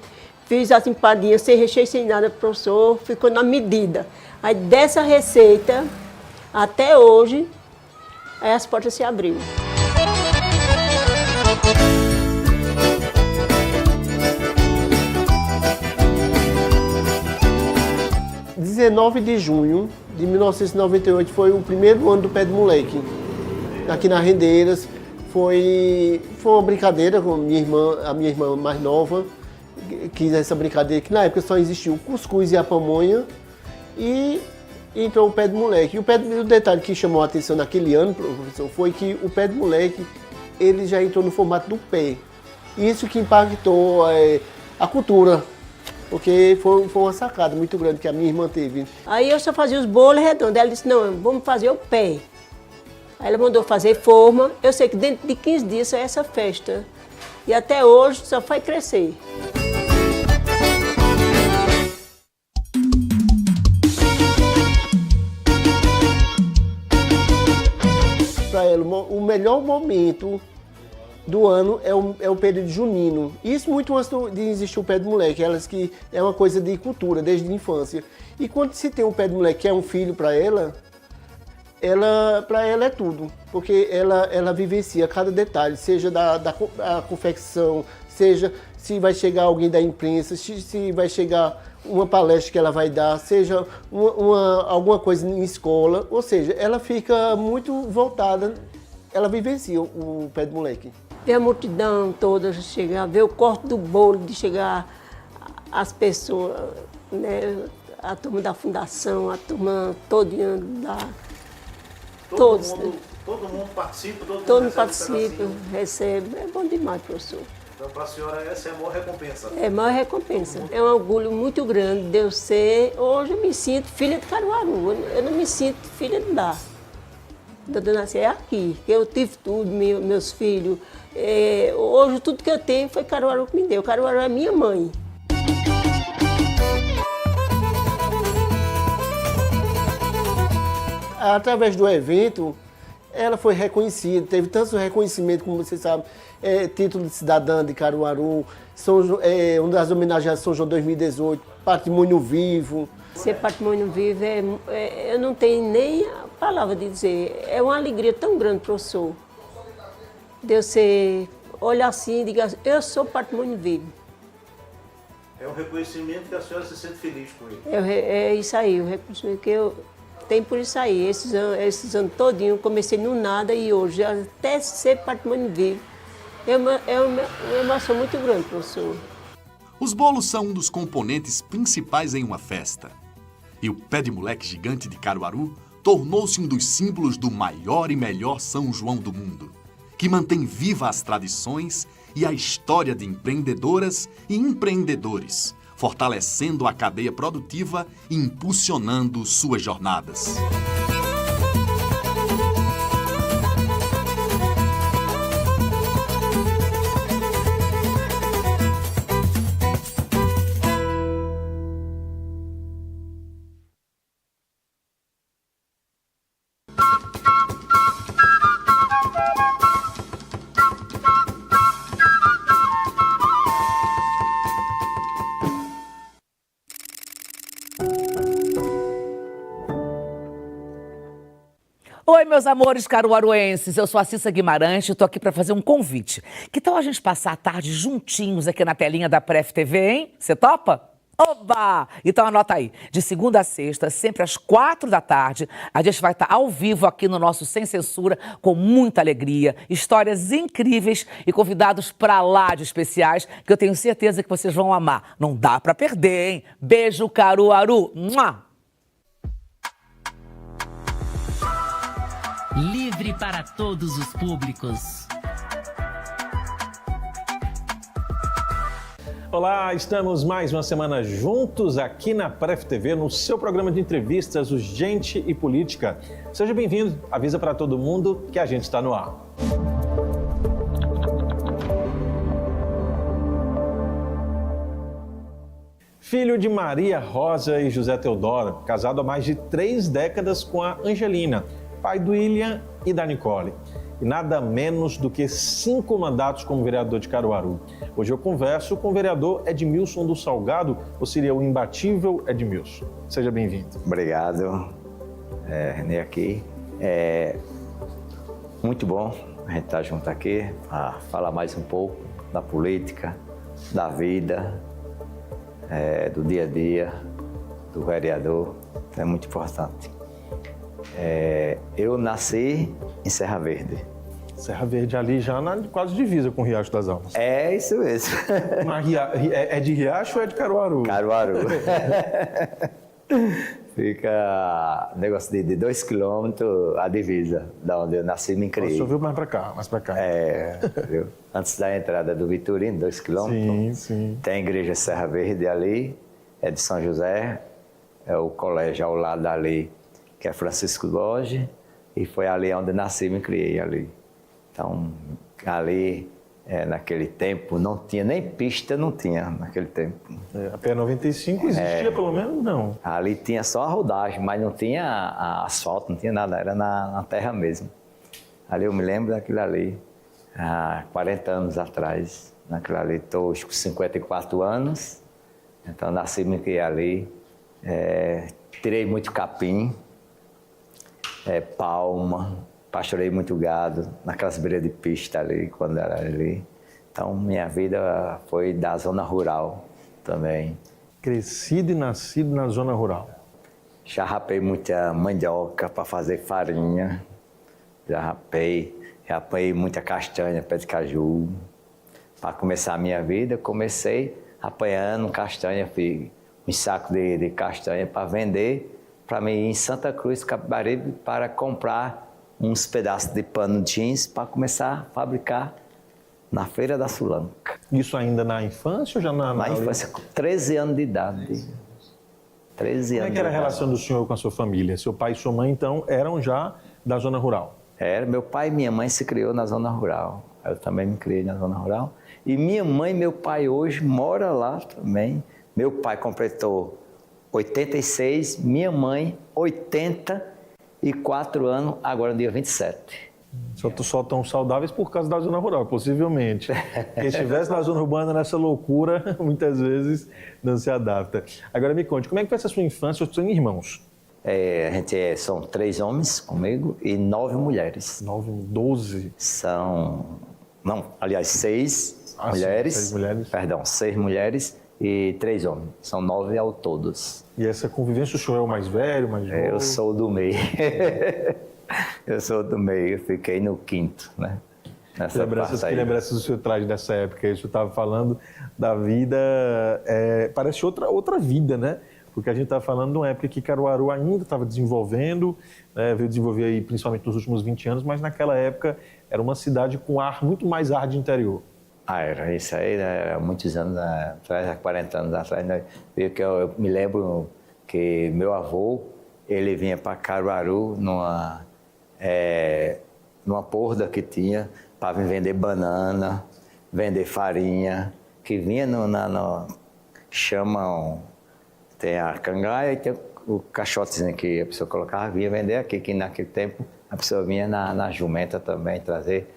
fiz as empadinhas sem recheio, sem nada, professor, ficou na medida. Aí dessa receita, até hoje, aí as portas se abriram. 19 de junho de 1998 foi o primeiro ano do Pé de Moleque. Aqui na Rendeiras foi uma brincadeira com a minha irmã mais nova. quis essa brincadeira, que na época só existia o cuscuz e a pamonha, e entrou o pé de moleque. E o detalhe que chamou a atenção naquele ano, professor, foi que o pé de moleque, ele já entrou no formato do pé. Isso que impactou a cultura, porque foi uma sacada muito grande que a minha irmã teve. Aí eu só fazia os bolos redondos, ela disse, não, vamos fazer o pé. Aí ela mandou fazer forma, eu sei que dentro de 15 dias só é essa festa. E até hoje só vai crescer. Para ela, o melhor momento do ano é o período junino. Isso muito antes de existir o pé de moleque, elas que é uma coisa de cultura, desde a infância. E quando se tem um pé de moleque que é um filho para ela é tudo, porque ela vivencia cada detalhe, seja da confecção, seja se vai chegar alguém da imprensa, se vai chegar uma palestra que ela vai dar, seja alguma coisa em escola, ou seja, ela fica muito voltada, ela vivencia o pé de moleque. Ver a multidão toda chegar, ver o corte do bolo, de chegar as pessoas, né, a turma da fundação, a turma todinha da... Todo mundo participa, todo mundo participa, recebe. É bom demais, professor. Então, para a senhora, essa é a maior recompensa? É a maior recompensa. É um orgulho muito grande de eu ser... Hoje eu me sinto filha de Caruaru. Eu não me sinto filha de lá. Eu nasci aqui, que eu tive tudo, meus filhos. Hoje tudo que eu tenho foi Caruaru que me deu. Caruaru é minha mãe. Através do evento, ela foi reconhecida, teve tanto reconhecimento, como você sabe, título de cidadã de Caruaru, uma das homenagens a São João 2018, Patrimônio Vivo. Ser patrimônio vivo, eu não tenho nem a palavra de dizer, é uma alegria tão grande, professor, de eu olhar assim e dizer, eu sou patrimônio vivo. É um reconhecimento que a senhora se sente feliz com ele. É isso aí, o reconhecimento que eu... Tem por isso aí, esses anos todinhos, comecei no nada e hoje, até ser patrimônio vivo, é uma emoção muito grande, professor. Os bolos são um dos componentes principais em uma festa. E o pé de moleque gigante de Caruaru tornou-se um dos símbolos do maior e melhor São João do mundo, que mantém viva as tradições e a história de empreendedoras e empreendedores, fortalecendo a cadeia produtiva e impulsionando suas jornadas. Oi, meus amores caruaruenses, eu sou a Cissa Guimarães e estou aqui para fazer um convite. Que tal a gente passar a tarde juntinhos aqui na telinha da Pref TV, hein? Você topa? Oba! Então anota aí, de segunda a sexta, sempre às 4 da tarde, a gente vai estar ao vivo aqui no nosso Sem Censura, com muita alegria, histórias incríveis e convidados pra lá de especiais, que eu tenho certeza que vocês vão amar. Não dá pra perder, hein? Beijo, Caruaru! Mua! Livre para todos os públicos. Olá, estamos mais uma semana juntos aqui na Pref TV, no seu programa de entrevistas, o Gente e Política. Seja bem-vindo, avisa para todo mundo que a gente está no ar. Filho de Maria Rosa e José Teodoro, casado há mais de 3 décadas com a Angelina, pai do William e da Nicole. E nada menos do que 5 mandatos como vereador de Caruaru. Hoje eu converso com o vereador Edmilson do Salgado, ou seria o imbatível Edmilson. Seja bem-vindo. Obrigado, Renê aqui. É muito bom a gente estar junto aqui para falar mais um pouco da política, da vida, do dia a dia, do vereador. É muito importante. Eu nasci em Serra Verde. Serra Verde ali já na quase divisa com o Riacho das Almas. É isso mesmo. Mas é de Riacho ou é de Caruaru? Caruaru. Fica negócio de 2 quilômetros a divisa, da onde eu nasci e me criei. Só viu mais pra cá. É, viu? Antes da entrada do Vitorino, 2 quilômetros. Sim, sim. Tem a igreja Serra Verde ali, é de São José, é o colégio ao lado ali, que é Francisco Borges, e foi ali onde nasci e me criei ali. Então, ali, naquele tempo, não tinha nem pista, não tinha naquele tempo. A P95 existia pelo menos, não? Ali tinha só a rodagem, mas não tinha asfalto, não tinha nada, era na terra mesmo. Ali eu me lembro daquilo ali, há 40 anos atrás. Naquilo ali, estou com 54 anos, então nasci e me criei ali. Tirei muito capim, palma, pastorei muito gado, naquelas beiras de pista ali, quando era ali. Então, minha vida foi da zona rural também. Crescido e nascido na zona rural. Já rapei muita mandioca para fazer farinha. Já rapei muita castanha, pé de caju. Para começar a minha vida, comecei apanhando castanha, fiz um saco de castanha para vender, para mim ir em Santa Cruz, Capibaribe, para comprar uns pedaços de pano jeans para começar a fabricar na Feira da Sulanca. Isso ainda na infância ou já na infância, com 13 anos de idade. 13 anos. Como é que era a relação do senhor com a sua família? Seu pai e sua mãe, então, eram já da zona rural? Era. Meu pai e minha mãe se criou na zona rural. Eu também me criei na zona rural. E minha mãe e meu pai hoje moram lá também. Meu pai completou 86, minha mãe 84 anos, agora no dia 27. Só tão saudáveis por causa da zona rural, possivelmente. Quem estivesse na zona urbana, nessa loucura, muitas vezes não se adapta. Agora me conte, como é que foi essa sua infância? Você tem irmãos? São 3 homens comigo e 9 mulheres. 12? Aliás, 6 mulheres. 6 mulheres. Perdão, 6 mulheres e 3 homens. São 9 ao todos. E essa convivência, o senhor é o mais velho, mais novo? Eu sou do meio. Eu sou do meio, eu fiquei no 5º, né? Que lembranças o senhor traz dessa época? O senhor estava falando da vida, parece outra vida, né? Porque a gente estava falando de uma época que Caruaru ainda estava desenvolvendo, veio desenvolver aí principalmente nos últimos 20 anos, mas naquela época era uma cidade com muito mais ar de interior. Era isso aí, era muitos anos atrás, há 40 anos atrás, né? Eu me lembro que meu avô, ele vinha para Caruaru numa porda que tinha para vir vender banana, vender farinha, que vinha tem a cangaia e tem o caixotezinho que a pessoa colocava, vinha vender aqui, que naquele tempo a pessoa vinha na jumenta também trazer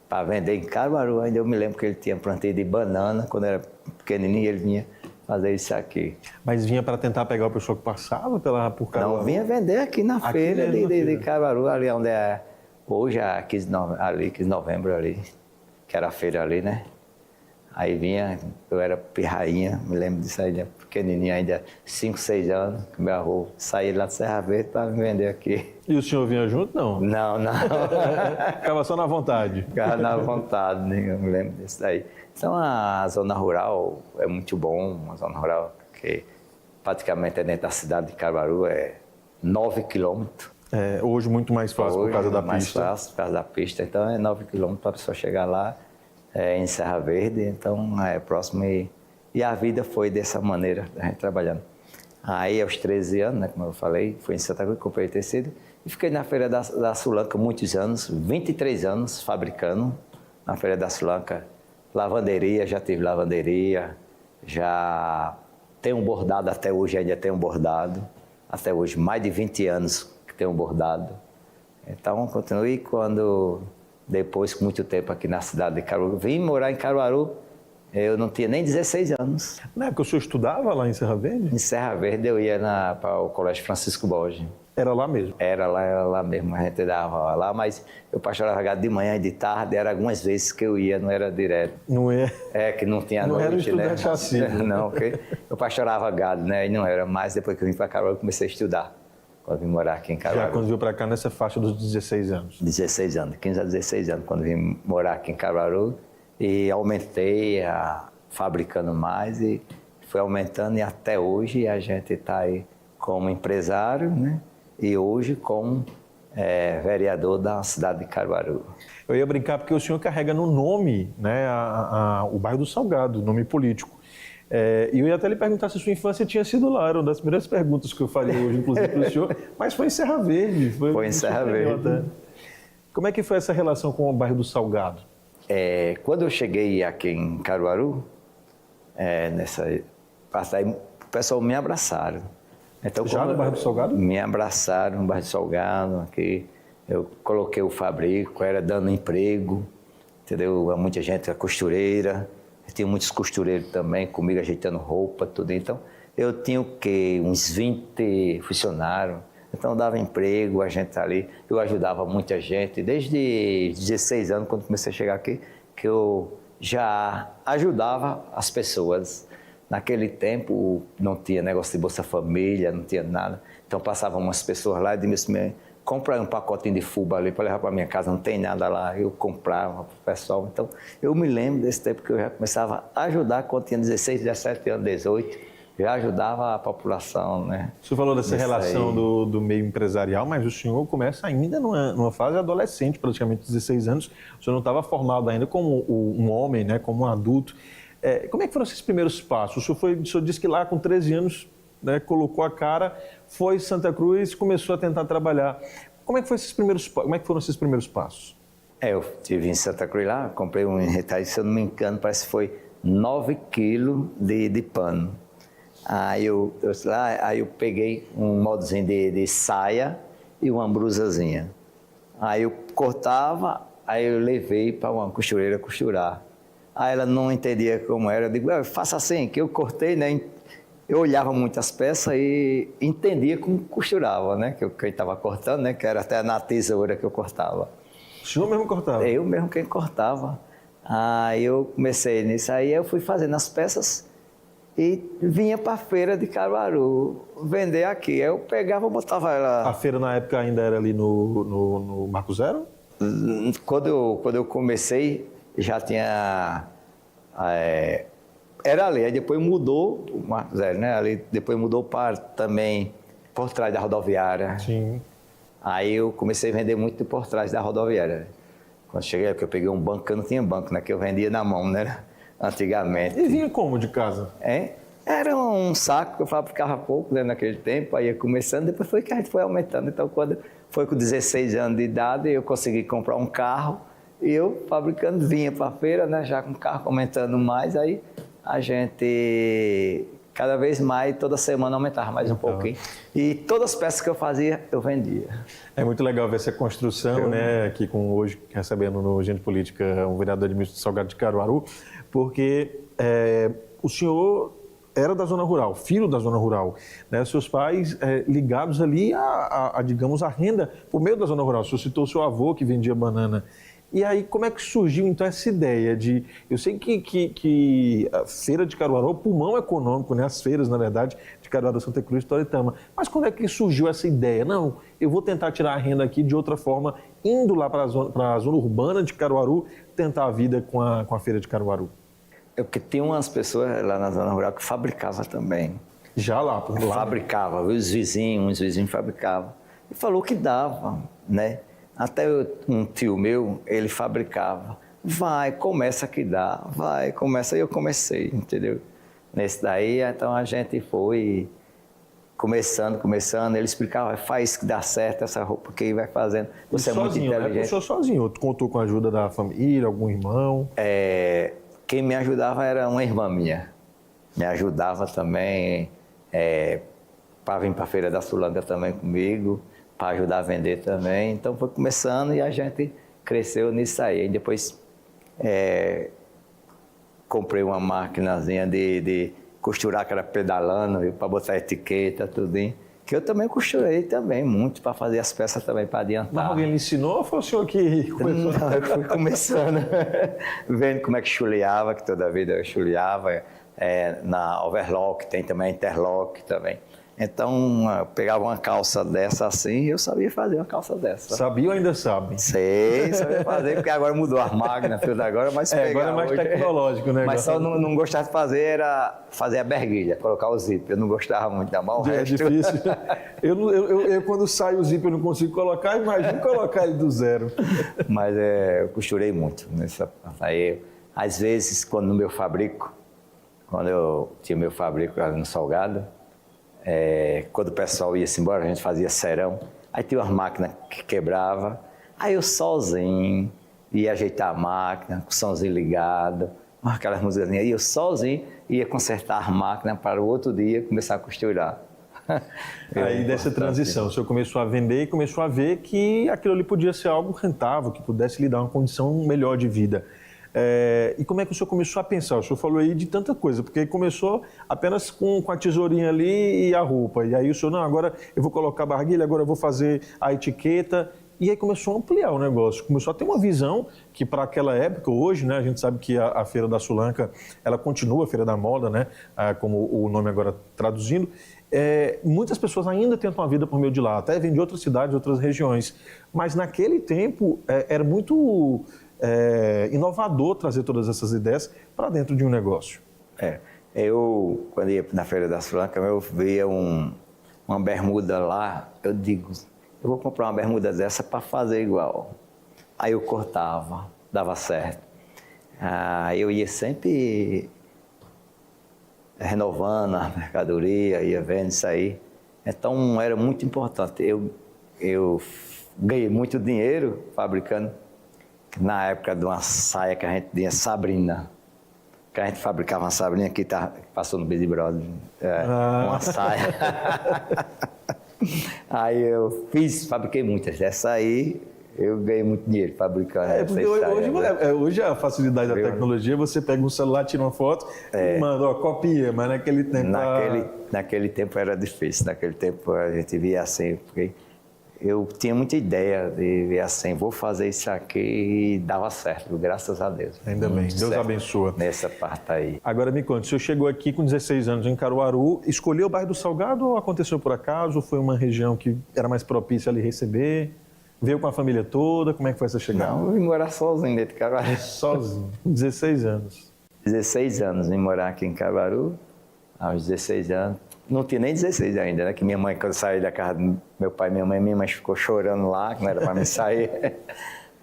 para vender em Caruaru. Ainda eu me lembro que ele tinha plantio de banana, quando era pequenininho ele vinha fazer isso aqui. Mas vinha para tentar pegar o pessoal que passava por Caruaru? Não, vinha vender aqui na feira de Caruaru, ali onde é hoje, a 15 de novembro ali, que era a feira ali, né? Aí vinha, eu era pirrainha, me lembro disso aí, pequenininho ainda, 5, 6 anos, que meu avô saía lá de Serra Verde para me vender aqui. E o senhor vinha junto, não? Não. Ficava só na vontade? Ficava na vontade, eu me lembro disso aí. Então a zona rural é muito bom, uma zona rural que praticamente é dentro da cidade de Caruaru, é 9 quilômetros. Hoje muito mais fácil por causa da pista. Mais fácil por causa da pista, então é 9 quilômetros para a pessoa chegar lá. Em Serra Verde, então é próximo e a vida foi dessa maneira, a gente trabalhando. Aí aos 13 anos, né, como eu falei, fui em Santa Cruz, comprei tecido e fiquei na Feira da Sulanca muitos anos, 23 anos fabricando na Feira da Sulanca, lavanderia, já tive lavanderia, já tenho um bordado até hoje, ainda tenho um bordado, até hoje mais de 20 anos que tenho um bordado. Então continuei quando... Depois, com muito tempo aqui na cidade de Caruaru, vim morar em Caruaru, eu não tinha nem 16 anos. Na época o senhor estudava lá em Serra Verde? Em Serra Verde eu ia para o Colégio Francisco Borges. Era lá mesmo? Era lá mesmo, a gente dava lá, mas eu pastorava gado de manhã e de tarde, era algumas vezes que eu ia, não era direto. Não é? Que não tinha noite, era um estudante assim. Não, eu pastorava gado, né, e não era mais, depois que eu vim para Caruaru eu comecei a estudar. quando vim morar aqui em Caruaru. Já quando veio para cá nessa faixa dos 16 anos? 16 anos, 15 a 16 anos, quando vim morar aqui em Caruaru. E aumentei, fabricando mais, e foi aumentando, e até hoje a gente está aí como empresário, né? E hoje como vereador da cidade de Caruaru. Eu ia brincar porque o senhor carrega no nome, né, o bairro do Salgado, nome político. E eu ia até lhe perguntar se sua infância tinha sido lá, era uma das primeiras perguntas que eu faria hoje, inclusive, para o senhor, mas foi em Serra Verde. Foi em Serra Verde. Como é que foi essa relação com o bairro do Salgado? Quando eu cheguei aqui em Caruaru, o pessoal me abraçaram. Então, já no bairro do Salgado? Me abraçaram no bairro do Salgado, aqui eu coloquei o fabrico, era dando emprego, entendeu? Muita gente, a costureira, tinha muitos costureiros também, comigo ajeitando roupa, tudo. Então, eu tinha o quê? Uns 20 funcionários. Então, eu dava emprego, a gente ali, eu ajudava muita gente. Desde 16 anos, quando comecei a chegar aqui, que eu já ajudava as pessoas. Naquele tempo, não tinha negócio de Bolsa Família, não tinha nada. Então, passavam umas pessoas lá e diziam assim, compra um pacotinho de fubá ali para levar para minha casa, não tem nada lá. Eu comprava para o pessoal. Então, eu me lembro desse tempo que eu já começava a ajudar quando tinha 16, 17 anos, 18. Já ajudava a população, né? O senhor falou dessa relação do meio empresarial, mas o senhor começa ainda numa fase adolescente, praticamente 16 anos. O senhor não estava formado ainda como um homem, né, como um adulto. Como é que foram esses primeiros passos? O senhor disse que lá com 13 anos, né, colocou a cara, foi em Santa Cruz e começou a tentar trabalhar. Como é que foram esses primeiros passos? Eu estive em Santa Cruz lá, comprei um retalho, se eu não me engano, parece que foi 9 quilos de pano. Aí eu peguei um moldezinho de saia e uma brusazinha. Aí eu cortava, aí eu levei para uma costureira costurar. Aí ela não entendia como era, eu digo, faça assim, que eu cortei, né? Eu olhava muitas peças e entendia como costurava, né? Que eu estava cortando, né? Que era até na tesoura que eu cortava. O senhor mesmo cortava? Eu mesmo quem cortava. Aí eu comecei nisso, aí eu fui fazendo as peças e vinha para a feira de Caruaru vender aqui. Eu pegava, botava ela... A feira na época ainda era ali no Marco Zero? Quando eu comecei, já tinha... Era ali, aí depois mudou o Marco Zero, né? Ali, depois mudou para também por trás da rodoviária. Sim. Aí eu comecei a vender muito por trás da rodoviária. Quando cheguei, porque eu peguei um banco, que eu não tinha banco, né? Que eu vendia na mão, né? Antigamente. E vinha como de casa? Era um saco que eu fabricava pouco, né, naquele tempo, aí ia começando, depois foi que a gente foi aumentando. Então, quando foi com 16 anos de idade, eu consegui comprar um carro, e eu fabricando, vinha para a feira, né, já com o carro aumentando mais, aí a gente, cada vez mais, toda semana aumentava mais um pouquinho. E todas as peças que eu fazia, eu vendia. É muito legal ver essa construção, né, aqui hoje recebendo no Gente Política um vereador de Salgado de Caruaru, porque o senhor era da zona rural, filho da zona rural, né? Seus pais ligados ali digamos, a renda por meio da zona rural. O senhor citou o seu avô que vendia banana. E aí, como é que surgiu, então, essa ideia de... Eu sei que a feira de Caruaru é o pulmão econômico, né? As feiras, na verdade, de Caruaru, Santa Cruz e Toritama. Mas quando é que surgiu essa ideia? Não, eu vou tentar tirar a renda aqui de outra forma, indo lá para a zona urbana de Caruaru, tentar a vida com a feira de Caruaru. Porque tem umas pessoas lá na zona rural que fabricavam também. Já lá, por lá? Fabricava, uns vizinhos fabricavam. E falou que dava, né? Até um tio meu, ele fabricava. Começa que dá, começa. E eu comecei, entendeu? Nesse daí, então a gente foi começando. Ele explicava, faz que dá certo essa roupa que vai fazendo. Você é muito inteligente. Né? O senhor sozinho, contou com a ajuda da família, algum irmão? Quem me ajudava era uma irmã minha. Me ajudava também para vir para a Feira da Sulândia também comigo, para ajudar a vender também. Então foi começando e a gente cresceu nisso aí. E depois comprei uma maquinazinha de costurar, que era pedalando, para botar etiqueta, tudinho. Que eu também costurei também, muito, para fazer as peças também, para adiantar. Mas alguém lhe ensinou ou foi o senhor que começou? Não, eu fui começando, vendo como é que chuleava, que toda vida eu chuleava, na overlock, tem também interlock também. Então, eu pegava uma calça dessa assim e eu sabia fazer uma calça dessa. Sabia ou ainda sabe? Sei, sabia fazer, porque agora mudou as máquinas, tudo agora, mas agora é mais tecnológico, né? Mas só não gostava de fazer, era fazer a berguilha, colocar o zíper. Eu não gostava muito da mão, o resto. É difícil. Eu, quando sai o zíper, eu não consigo colocar, imagina colocar ele do zero. Mas eu costurei muito. Aí, às vezes, quando eu tinha meu fabrico ali no Salgado, quando o pessoal ia-se embora, a gente fazia serão, aí tinha umas máquinas que quebrava, aí eu sozinho ia ajeitar a máquina, com o somzinho ligado, aquelas músicas, aí eu sozinho ia consertar a máquina para o outro dia começar a costurar. Aí dessa transição, o senhor começou a vender e começou a ver que aquilo ali podia ser algo rentável, que pudesse lhe dar uma condição melhor de vida. E como é que o senhor começou a pensar? O senhor falou aí de tanta coisa, porque começou apenas com a tesourinha ali e a roupa. E aí o senhor, não, agora eu vou colocar a barguilha, agora eu vou fazer a etiqueta. E aí começou a ampliar o negócio, começou a ter uma visão que para aquela época, hoje, né, a gente sabe que a Feira da Sulanca, ela continua, a Feira da Moda, né, como o nome agora traduzindo, muitas pessoas ainda tentam a vida por meio de lá, até vêm de outras cidades, outras regiões. Mas naquele tempo era muito inovador trazer todas essas ideias para dentro de um negócio. Eu, quando ia na Feira da Sulanca, eu via uma bermuda lá, eu digo, eu vou comprar uma bermuda dessa para fazer igual. Aí eu cortava, dava certo. Eu ia sempre renovando a mercadoria, ia vendo isso aí. Então era muito importante. Eu ganhei muito dinheiro fabricando, na época de uma saia que a gente tinha, Sabrina, que a gente fabricava uma Sabrina que passou no Big Brother, uma saia. Aí eu fabriquei muitas. Essa aí eu ganhei muito dinheiro fabricando. Hoje a facilidade da tecnologia, você pega um celular, tira uma foto e manda, copia, mas naquele tempo... Naquele tempo era difícil, naquele tempo a gente via assim, porque eu tinha muita ideia de ver assim, vou fazer isso aqui e dava certo, graças a Deus. Ainda bem, Deus abençoa. Nessa parte aí. Agora me conte, o senhor chegou aqui com 16 anos em Caruaru, escolheu o bairro do Salgado ou aconteceu por acaso? Ou foi uma região que era mais propícia a lhe receber? Veio com a família toda? Como é que foi essa chegada? Não, eu vim morar sozinho dentro de Caruaru. Sozinho, 16 anos. 16 anos, vim morar aqui em Caruaru, aos 16 anos. Não tinha nem 16 ainda, né? Que minha mãe, quando eu saí da casa do meu pai e minha mãe ficou chorando lá, que não era para mim sair.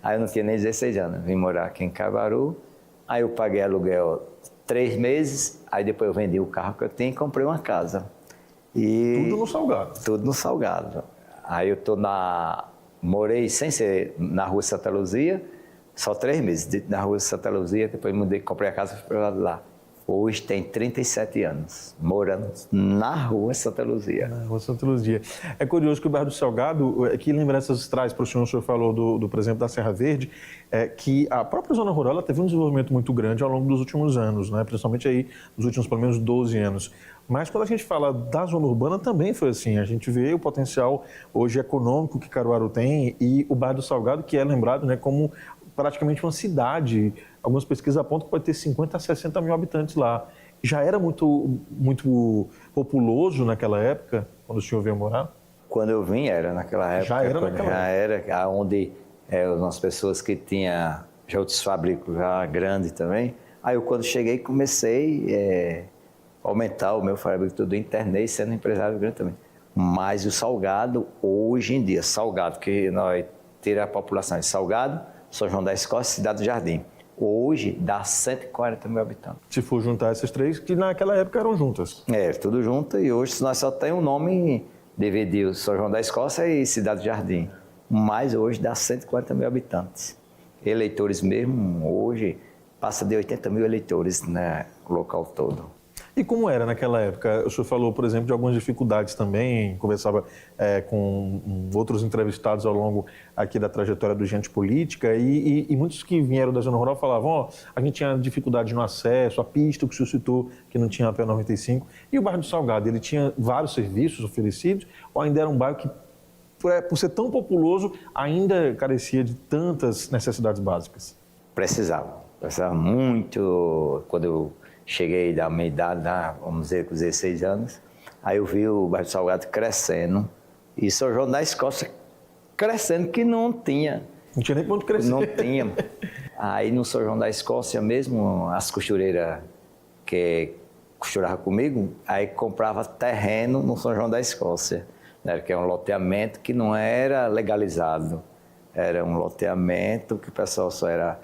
Aí eu não tinha nem 16 anos. Vim morar aqui em Caruaru. Aí eu paguei aluguel 3 meses, aí depois eu vendi o carro que eu tinha e comprei uma casa. Tudo no Salgado? Tudo no Salgado. Aí eu morei sem ser na rua Santa Luzia, só 3 meses na rua Santa Luzia, depois mudei, comprei a casa para o lado de lá. Hoje tem 37 anos, morando na rua Santa Luzia. Na rua Santa Luzia. É curioso que o bairro do Salgado, que lembranças traz para o senhor falou por exemplo, da Serra Verde, que a própria zona rural ela teve um desenvolvimento muito grande ao longo dos últimos anos, né? Principalmente aí nos últimos pelo menos 12 anos. Mas quando a gente fala da zona urbana também foi assim, a gente vê o potencial hoje econômico que Caruaru tem e o bairro do Salgado, que é lembrado, né, como praticamente uma cidade. Algumas pesquisas apontam que pode ter 50 a 60 mil habitantes lá. Já era muito populoso naquela época, quando o senhor veio morar? Quando eu vim, era naquela época. Já era naquela época? Já era, onde as pessoas que tinham já outros fabricos já grandes também. Aí eu, quando cheguei, comecei a aumentar o meu fabrico tudo, internei sendo empresário grande também. Mas o Salgado, hoje em dia, Salgado, que nós temos a população de Salgado, São João da Escócia e Cidade do Jardim. Hoje dá 140 mil habitantes. Se for juntar essas três, que naquela época eram juntas. Tudo junto, e hoje nós só temos o nome DVD, São João da Escócia e Cidade do Jardim. Mas hoje dá 140 mil habitantes. Eleitores mesmo, hoje passa de 80 mil eleitores no local todo. E como era naquela época? O senhor falou, por exemplo, de algumas dificuldades também, conversava com outros entrevistados ao longo aqui da trajetória do Gente Política, e muitos que vieram da zona rural falavam, a gente tinha dificuldade no acesso, a pista que o senhor citou, que não tinha a pé 95, e o bairro do Salgado, ele tinha vários serviços oferecidos, ou ainda era um bairro que, por ser tão populoso, ainda carecia de tantas necessidades básicas? Precisava muito. Quando eu cheguei da minha idade, vamos dizer, com 16 anos, Aí eu vi o bairro do Salgado crescendo e São João da Escócia crescendo, que não tinha. Não tinha nem ponto de crescer. Não tinha. Aí no São João da Escócia mesmo, as costureiras que costurava comigo, aí comprava terreno no São João da Escócia, né, que é um loteamento que não era legalizado. Era um loteamento que o pessoal só era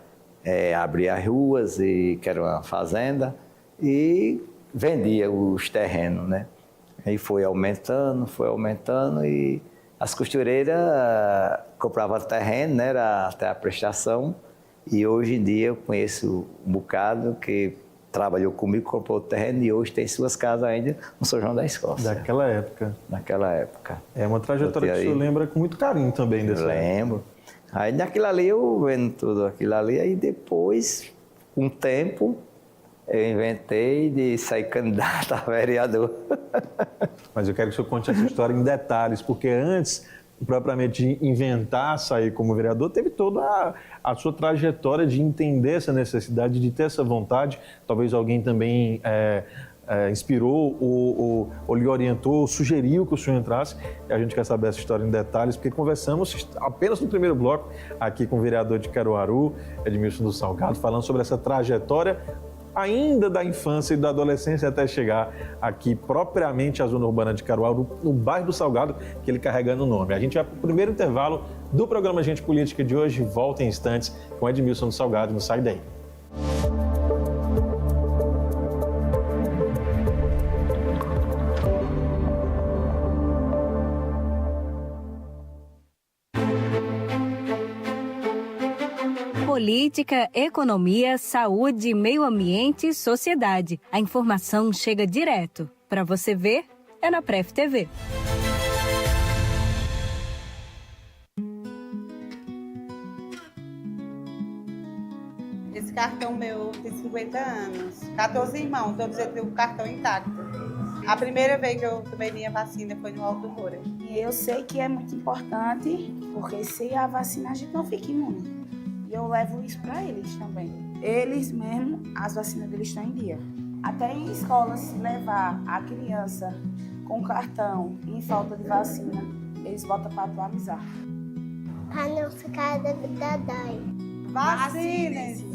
abrir as ruas, e, que era uma fazenda, e vendia os terrenos, né? Aí foi aumentando e as costureiras compravam terreno, né? Era até a prestação, e hoje em dia eu conheço um bocado que trabalhou comigo, comprou o terreno e hoje tem suas casas ainda no São João da Escócia. Daquela época. Naquela época. É uma trajetória que o senhor lembra com muito carinho também dessa época. Lembro. Aí naquilo ali eu vendo tudo aquilo ali, aí depois, com o tempo, eu inventei de sair candidato a vereador. Mas eu quero que o senhor conte essa história em detalhes, porque antes, propriamente, de inventar sair como vereador, teve toda a sua trajetória de entender essa necessidade, de ter essa vontade. Talvez alguém também inspirou ou lhe orientou, ou sugeriu que o senhor entrasse. E a gente quer saber essa história em detalhes, porque conversamos apenas no primeiro bloco aqui com o vereador de Caruaru, Edmilson do Salgado, falando sobre essa trajetória ainda da infância e da adolescência até chegar aqui propriamente à zona urbana de Caruaru, no bairro do Salgado, que ele carrega no nome. A gente vai para o primeiro intervalo do programa Gente Política de hoje, volta em instantes com Edmilson do Salgado, não sai daí. Política, economia, saúde, meio ambiente e sociedade. A informação chega direto. Para você ver, é na Pref TV. Esse cartão meu tem 50 anos. 14 irmãos, todos eles têm o cartão intacto. A primeira vez que eu tomei minha vacina foi no Alto Moura. E eu sei que é muito importante, porque sem a vacina a gente não fica imune. E eu levo isso para eles também. Eles mesmo, as vacinas deles estão em dia. Até em escola, se levar a criança com cartão em falta de vacina, eles botam para atualizar. Para não ficar da dói. Vacinem-se!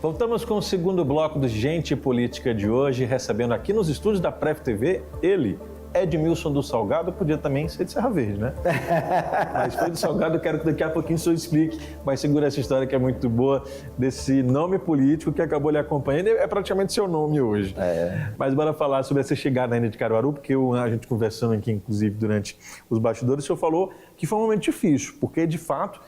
Voltamos com o segundo bloco do Gente Política de hoje, recebendo aqui nos estúdios da Pref TV, ele, Edmilson do Salgado, podia também ser de Serra Verde, né? Mas foi do Salgado, eu quero que daqui a pouquinho o senhor explique, mas segura essa história que é muito boa, desse nome político que acabou lhe acompanhando, é praticamente seu nome hoje. Mas bora falar sobre essa chegada ainda de Caruaru, porque a gente conversando aqui, inclusive, durante os bastidores, o senhor falou que foi um momento difícil, porque, de fato,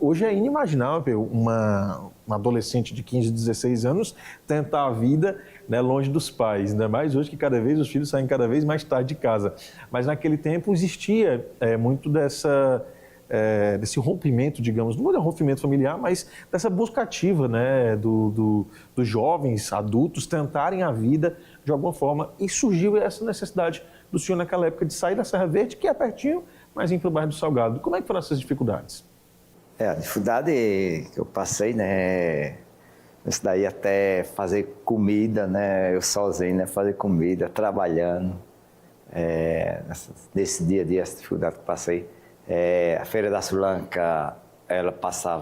hoje é inimaginável uma adolescente de 15, 16 anos tentar a vida, né, longe dos pais, ainda mais hoje que cada vez os filhos saem cada vez mais tarde de casa. Mas naquele tempo existia muito desse rompimento, digamos, não é um rompimento familiar, mas dessa busca ativa, né, dos jovens adultos tentarem a vida de alguma forma, e surgiu essa necessidade do senhor naquela época de sair da Serra Verde, que é pertinho, mas ir para o bairro do Salgado. Como é que foram essas dificuldades? A dificuldade que eu passei, né, isso daí até fazer comida, né, eu sozinho, né, fazer comida, trabalhando, nesse dia a dia, essa dificuldade que eu passei. A Feira da Sulanca, ela passava